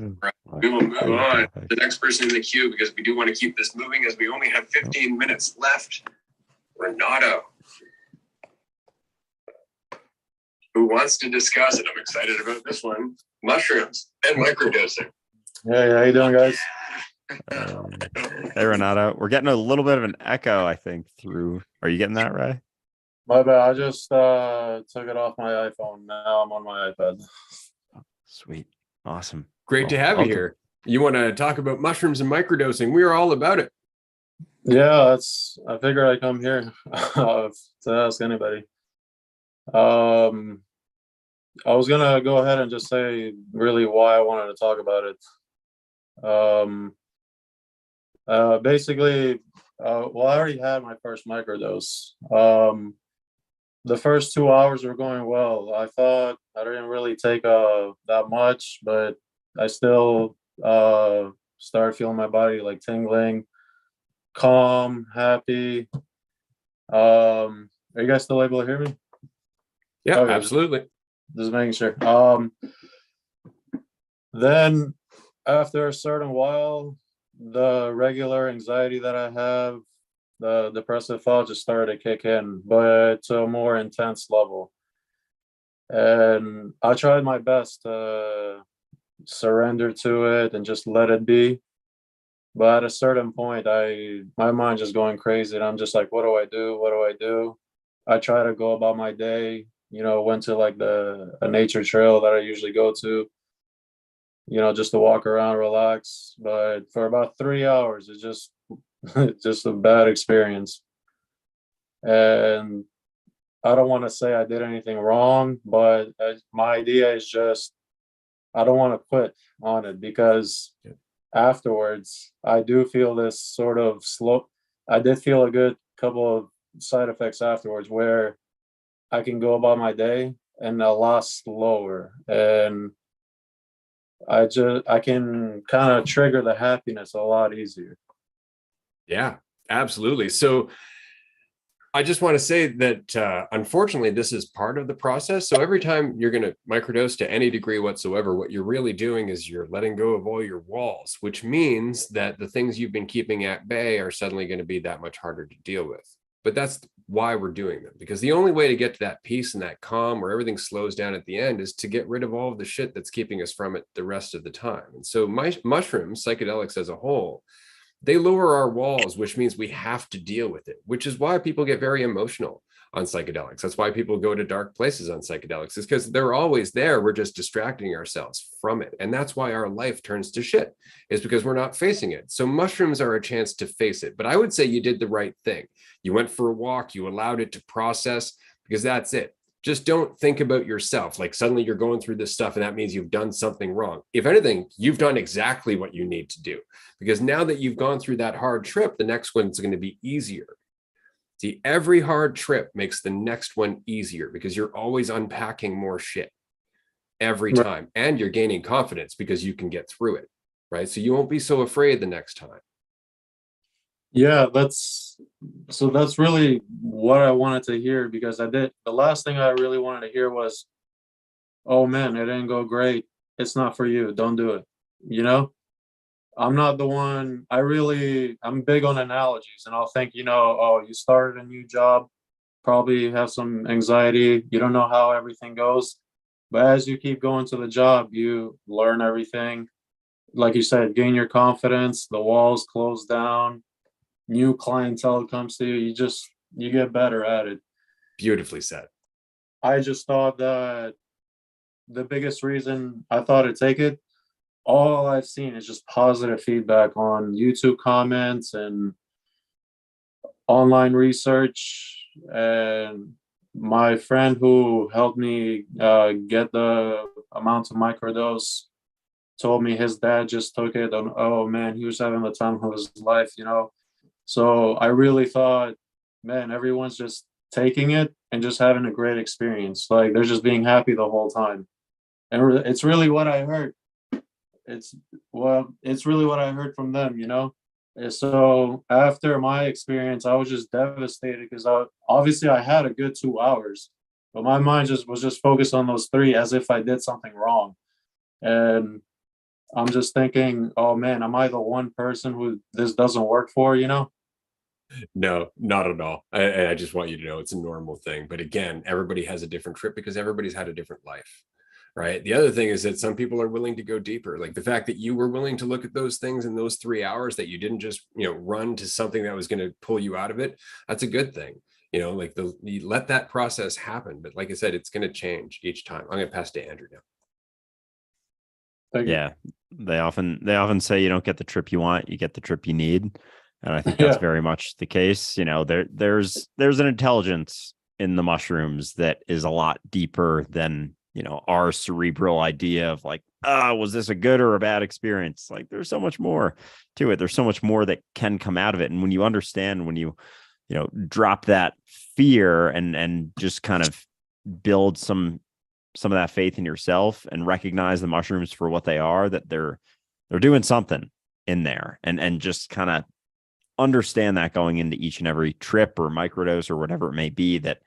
will move on to the next person in the queue because we do want to keep this moving as we only have 15 minutes left. Renato, who wants to discuss, and I'm excited about this one, mushrooms and microdosing. Hey, how you doing, guys? Hey, Renato. We're getting a little bit of an echo, I think, through. Are you getting that, Ray? My bad. I just took it off my iPhone. Now I'm on my iPad. Sweet. Awesome. Great to have you here. You want to talk about mushrooms and microdosing? We are all about it. Yeah, I figured I'd come here to ask anybody. I was gonna go ahead and just say really why I wanted to talk about it. Basically, well, I already had my first microdose. The first 2 hours were going well. I thought I didn't really take that much, but I still started feeling my body like tingling, calm, happy. Are you guys still able to hear me? Yeah, Okay, absolutely. just making sure. Then after a certain while, the regular anxiety that I have, the depressive thought just started to kick in, but to a more intense level. And I tried my best to surrender to it and just let it be. But at a certain point, my mind just going crazy, and I'm just like, what do I do? What do I do? I try to go about my day. Went to like a nature trail that I usually go to, just to walk around, relax. But for about 3 hours, it's just just a bad experience. And I don't want to say I did anything wrong, but my idea is just I don't want to quit on it because afterwards I do feel this sort of slow. I did feel a good couple of side effects afterwards where I can go about my day and a lot slower, and I can kind of trigger the happiness a lot easier. Yeah, Absolutely. So I just want to say that unfortunately, this is part of the process. So every time you're going to microdose to any degree whatsoever, what you're really doing is you're letting go of all your walls, which means that the things you've been keeping at bay are suddenly going to be that much harder to deal with. But that's why we're doing them, because the only way to get to that peace and that calm where everything slows down at the end is to get rid of all of the shit that's keeping us from it the rest of the time. And so mushrooms, psychedelics as a whole, they lower our walls, which means we have to deal with it, which is why people get very emotional on psychedelics. That's why people go to dark places on psychedelics, is because they're always there. We're just distracting ourselves from it. And that's why our life turns to shit, is because we're not facing it. So mushrooms are a chance to face it. But I would say you did the right thing. You went for a walk, you allowed it to process, because that's it. Just don't think about yourself like suddenly you're going through this stuff and that means you've done something wrong. If anything, you've done exactly what you need to do, because now that you've gone through that hard trip, the next one's going to be easier. See, every hard trip makes the next one easier because you're always unpacking more shit every time, and you're gaining confidence because you can get through it, right? So you won't be so afraid the next time. Yeah, that's really what I wanted to hear, because the last thing I really wanted to hear was, oh man, it didn't go great. It's not for you. Don't do it. You know, I'm not the one. I'm big on analogies, and I'll think, oh, you started a new job, probably have some anxiety. You don't know how everything goes. But as you keep going to the job, you learn everything. Like you said, gain your confidence, the walls close down, new clientele comes to you, you get better at it. Beautifully said. I just thought that the biggest reason I thought to take it, all I've seen is just positive feedback on YouTube comments and online research. And my friend who helped me get the amount of microdose told me his dad just took it, and oh man, he was having the time of his life, So I really thought, man, everyone's just taking it and just having a great experience. Like they're just being happy the whole time. And it's really what I heard. It's really what I heard from them, And so after my experience, I was just devastated because obviously I had a good 2 hours, but my mind was just focused on those 3 as if I did something wrong. And I'm just thinking, oh man, am I the one person who this doesn't work for, No, not at all. I just want you to know it's a normal thing. But again, everybody has a different trip because everybody's had a different life, right? The other thing is that some people are willing to go deeper. Like the fact that you were willing to look at those things in those 3 hours, that you didn't just, run to something that was going to pull you out of it. That's a good thing. Like you let that process happen. But like I said, it's going to change each time. I'm going to pass to Andrew now. Thank you. Yeah, they often say you don't get the trip you want, you get the trip you need, and I think that's very much the case. There's an intelligence in the mushrooms that is a lot deeper than our cerebral idea of like, was this a good or a bad experience? Like, there's so much more to it. There's so much more that can come out of it, and when you understand, when you drop that fear and just kind of build some of that faith in yourself and recognize the mushrooms for what they are, that they're doing something in there, and just kind of understand that going into each and every trip or microdose or whatever it may be, that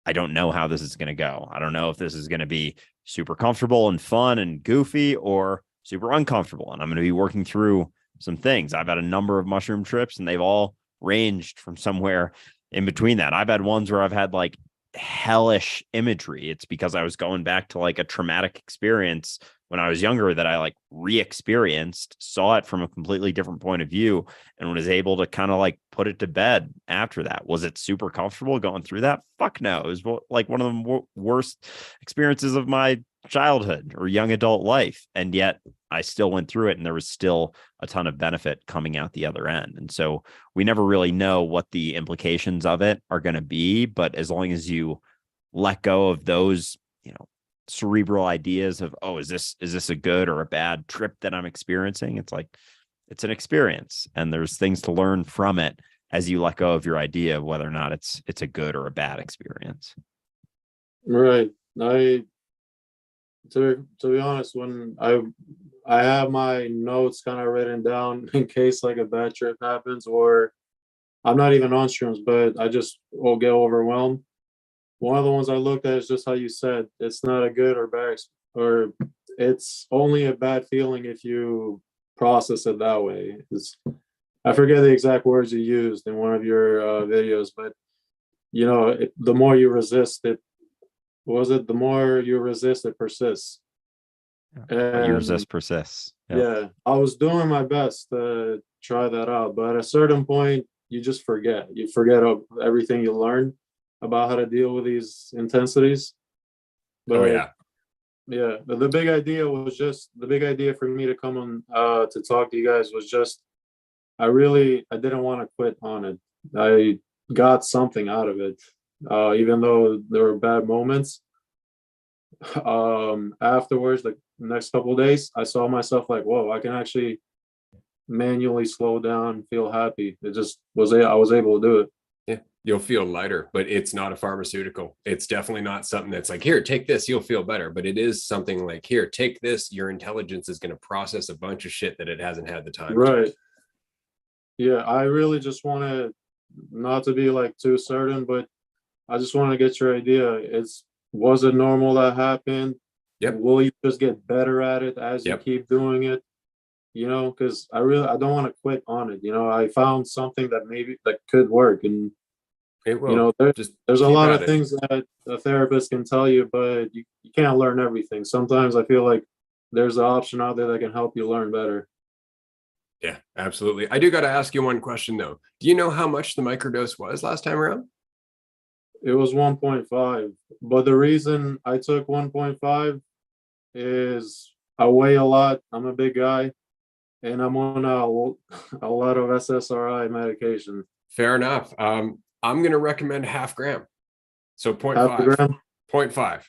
I don't know how this is going to go. I don't know if this is going to be super comfortable and fun and goofy or super uncomfortable. And I'm going to be working through some things. I've had a number of mushroom trips and they've all ranged from somewhere in between that. I've had ones where I've had like hellish imagery. It's because I was going back to like a traumatic experience when I was younger that I like re-experienced, saw it from a completely different point of view, and was able to kind of like put it to bed after that. Was it super comfortable going through that? Fuck no. It was like one of the worst experiences of my childhood or young adult life. And yet I still went through it, and there was still a ton of benefit coming out the other end. And so we never really know what the implications of it are going to be. But as long as you let go of those, cerebral ideas of, oh, is this a good or a bad trip that I'm experiencing? It's like, it's an experience, and there's things to learn from it as you let go of your idea of whether or not it's a good or a bad experience. Right. To be honest, when I have my notes kind of written down in case like a bad trip happens, or I'm not even on shrooms, but I just will get overwhelmed. One of the ones I looked at is just how you said, it's not a good or bad, or it's only a bad feeling if you process it that way. I forget the exact words you used in one of your videos, but the more you resist it, the more you resist it persists. What you And resist persists. Yep. yeah, I was doing my best to try that out, but at a certain point, you just forget. You forget everything you learned about how to deal with these intensities. But Oh yeah. yeah, the big idea for me to come on to talk to you guys was just I didn't want to quit on it. I got something out of it, even though there were bad moments. Afterwards, like the next couple of days, I saw myself like, whoa, I can actually manually slow down, feel happy. I was able to do it. Yeah, you'll feel lighter, but it's not a pharmaceutical. It's definitely not something that's like, here, take this, you'll feel better. But it is something like, here, take this. Your intelligence is going to process a bunch of shit that it hasn't had the time Right. to. Yeah, I really just wanted not to be like too certain, but I just want to get your idea. Was it normal that happened? Yep. Will you just get better at it as you keep doing it? Because I don't want to quit on it. I found something that could work, and It will. there's a lot of things that a therapist can tell you, but you can't learn everything. Sometimes I feel like there's an option out there that can help you learn better. Yeah, absolutely. I do got to ask you one question though. Do you know how much the microdose was last time around? It was 1.5, but the reason I took 1.5 is I weigh a lot. I'm a big guy, and I'm on a lot of SSRI medication. Fair enough. I'm going to recommend half gram. So 0.5. Half a gram? 0.5.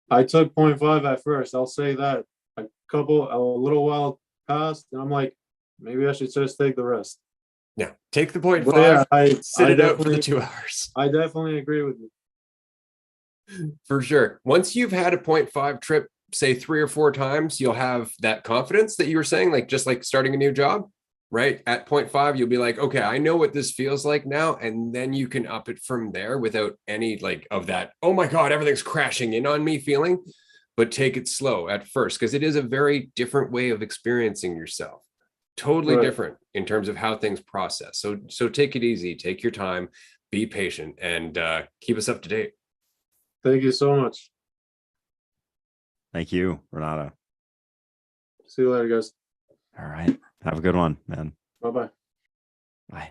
I took 0.5 at first. I'll say that. A little while passed, and I'm like, maybe I should just take the rest. Yeah, take the 0.5. But yeah, sit it out for the 2 hours. I definitely agree with you. For sure. Once you've had a 0.5 trip, say 3 or 4 times, you'll have that confidence that you were saying, like just like starting a new job, right? At 0.5, you'll be like, okay, I know what this feels like now. And then you can up it from there without any like of that, oh my God, everything's crashing in on me feeling, but take it slow at first, because it is a very different way of experiencing yourself. Totally different in terms of how things process. So take it easy, take your time, be patient, and keep us up to date. Thank you so much. Thank you, Renato. See you later, guys. All right. Have a good one, man. Bye-bye. Bye.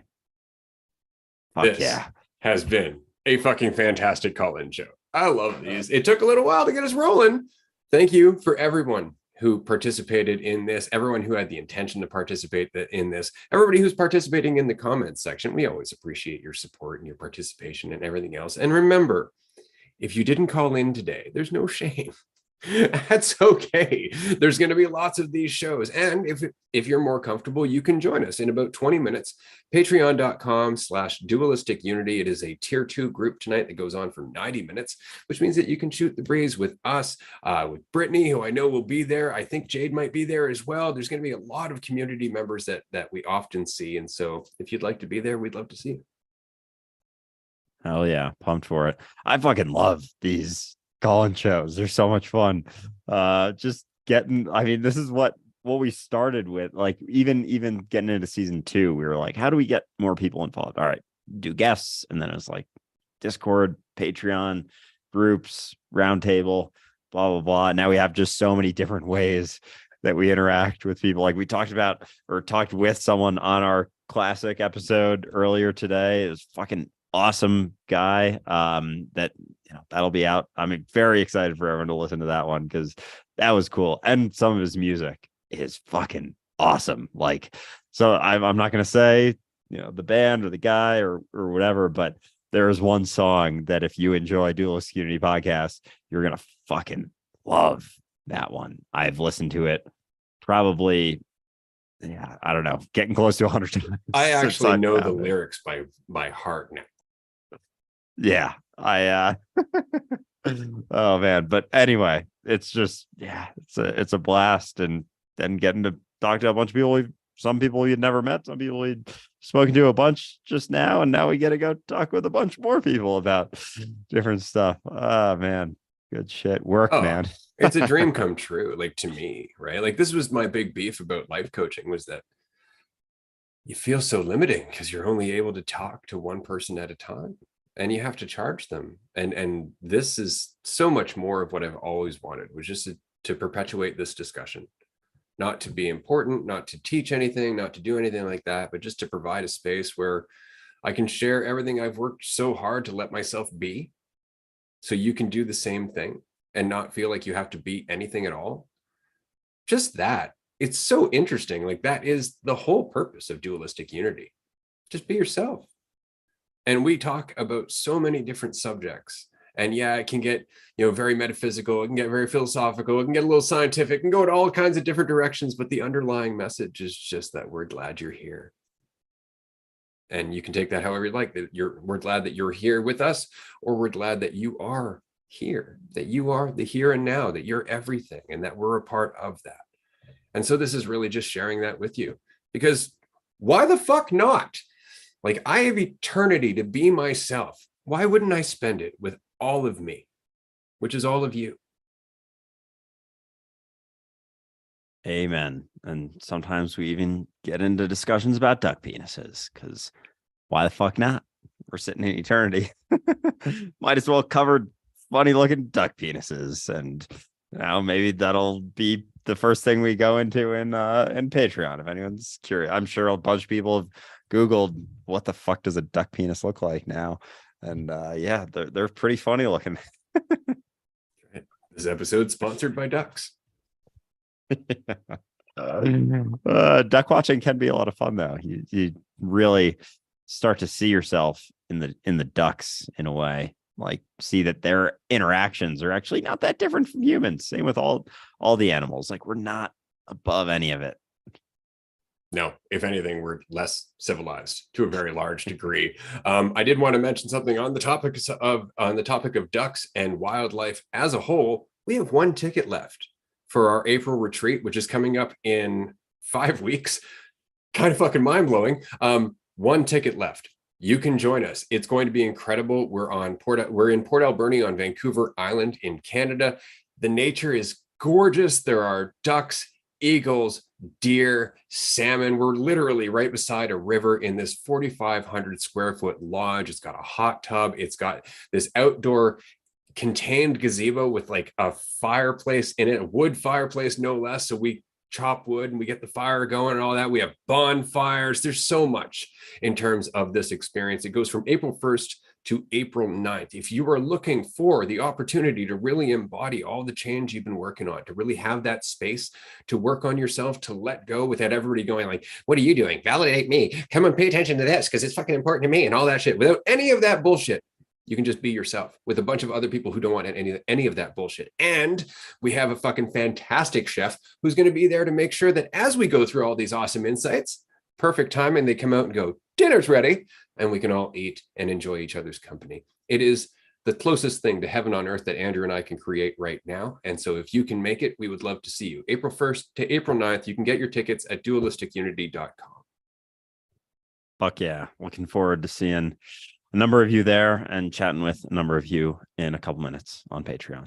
Fuck This yeah. has been a fucking fantastic call-in show. I love these. It took a little while to get us rolling. Thank you for everyone who participated in this, everyone who had the intention to participate in this, everybody who's participating in the comments section. We always appreciate your support and your participation and everything else. And remember, if you didn't call in today, there's no shame. That's okay. There's going to be lots of these shows. And if you're more comfortable, you can join us in about 20 minutes. Patreon.com/Dualistic Unity. It is a tier 2 group tonight that goes on for 90 minutes, which means that you can shoot the breeze with us, with Brittany, who I know will be there. I think Jade might be there as well. There's going to be a lot of community members that we often see. And so if you'd like to be there, we'd love to see you. Hell yeah. Pumped for it. I fucking love these call-in shows. They're so much fun. Just getting, I mean, this is what we started with. Like even getting into season 2, we were like, how do we get more people involved? All right, do guests, and then it's like Discord, Patreon, groups, roundtable, blah blah blah. Now we have just so many different ways that we interact with people. Like we talked with someone on our classic episode earlier today. It was fucking awesome guy. That'll be out. I'm very excited for everyone to listen to that one, because that was cool, and some of his music is fucking awesome. Like, so I'm not gonna say the band or the guy or whatever, but there is one song that if you enjoy Dualistic Unity podcast, you're gonna fucking love that one. I've listened to it probably, I don't know, getting close to 100 times. I actually know the lyrics by heart now. Yeah, oh man, but anyway, it's just it's a blast, and then getting to talk to a bunch of people we've some people you'd never met, some people you'd spoken to a bunch just now, and now we get to go talk with a bunch more people about different stuff. Oh man, good shit. Work, Oh, man. it's a dream come true, like to me, right? Like this was my big beef about life coaching, was that you feel so limiting because you're only able to talk to one person at a time and you have to charge them. And this is so much more of what I've always wanted, was just to perpetuate this discussion, not to be important, not to teach anything, not to do anything like that, but just to provide a space where I can share everything I've worked so hard to let myself be, so you can do the same thing and not feel like you have to be anything at all. Just that. It's so interesting. Like that is the whole purpose of Dualistic Unity. Just be yourself. And we talk about so many different subjects. And yeah, it can get, very metaphysical. It can get very philosophical. It can get a little scientific and go in all kinds of different directions. But the underlying message is just that we're glad you're here. And you can take that however you like. We're glad that you're here with us, or we're glad that you are here, that you are the here and now, that you're everything, and that we're a part of that. And so this is really just sharing that with you, because why the fuck not? Like, I have eternity to be myself. Why wouldn't I spend it with all of me, which is all of you? Amen. And sometimes we even get into discussions about duck penises, because why the fuck not? We're sitting in eternity. Might as well cover funny looking duck penises. And maybe that'll be the first thing we go into in Patreon, if anyone's curious. I'm sure a bunch of people have Googled what the fuck does a duck penis look like now. And yeah, they're pretty funny looking. This episode sponsored by ducks. Duck watching can be a lot of fun, though. You really start to see yourself in the ducks in a way, like see that their interactions are actually not that different from humans. Same with all the animals. Like, we're not above any of it. No, if anything, we're less civilized to a very large degree. I did want to mention something on the topic of ducks and wildlife as a whole. We have one ticket left for our April retreat, which is coming up in 5 weeks. Kind of fucking mind-blowing. One ticket left. You can join us. It's going to be incredible. We're in Port Alberni on Vancouver Island in Canada. The nature is gorgeous. There are ducks, eagles, deer, salmon. We're literally right beside a river in this 4,500 square foot lodge. It's got a hot tub. It's got this outdoor contained gazebo with like a fireplace in it, a wood fireplace, no less. So we chop wood and we get the fire going and all that. We have bonfires. There's so much in terms of this experience. It goes from April 1st to April 9th. If you are looking for the opportunity to really embody all the change you've been working on, to really have that space to work on yourself, to let go without everybody going like, what are you doing? Validate me. Come and pay attention to this because it's fucking important to me and all that shit. Without any of that bullshit, you can just be yourself with a bunch of other people who don't want any of that bullshit. And we have a fucking fantastic chef who's going to be there to make sure that as we go through all these awesome insights, perfect timing, they come out and go, dinner's ready, and we can all eat and enjoy each other's company. It is the closest thing to heaven on earth that Andrew and I can create right now. And so if you can make it, we would love to see you. April 1st to April 9th, you can get your tickets at dualisticunity.com. Fuck yeah. Looking forward to seeing a number of you there and chatting with a number of you in a couple minutes on Patreon.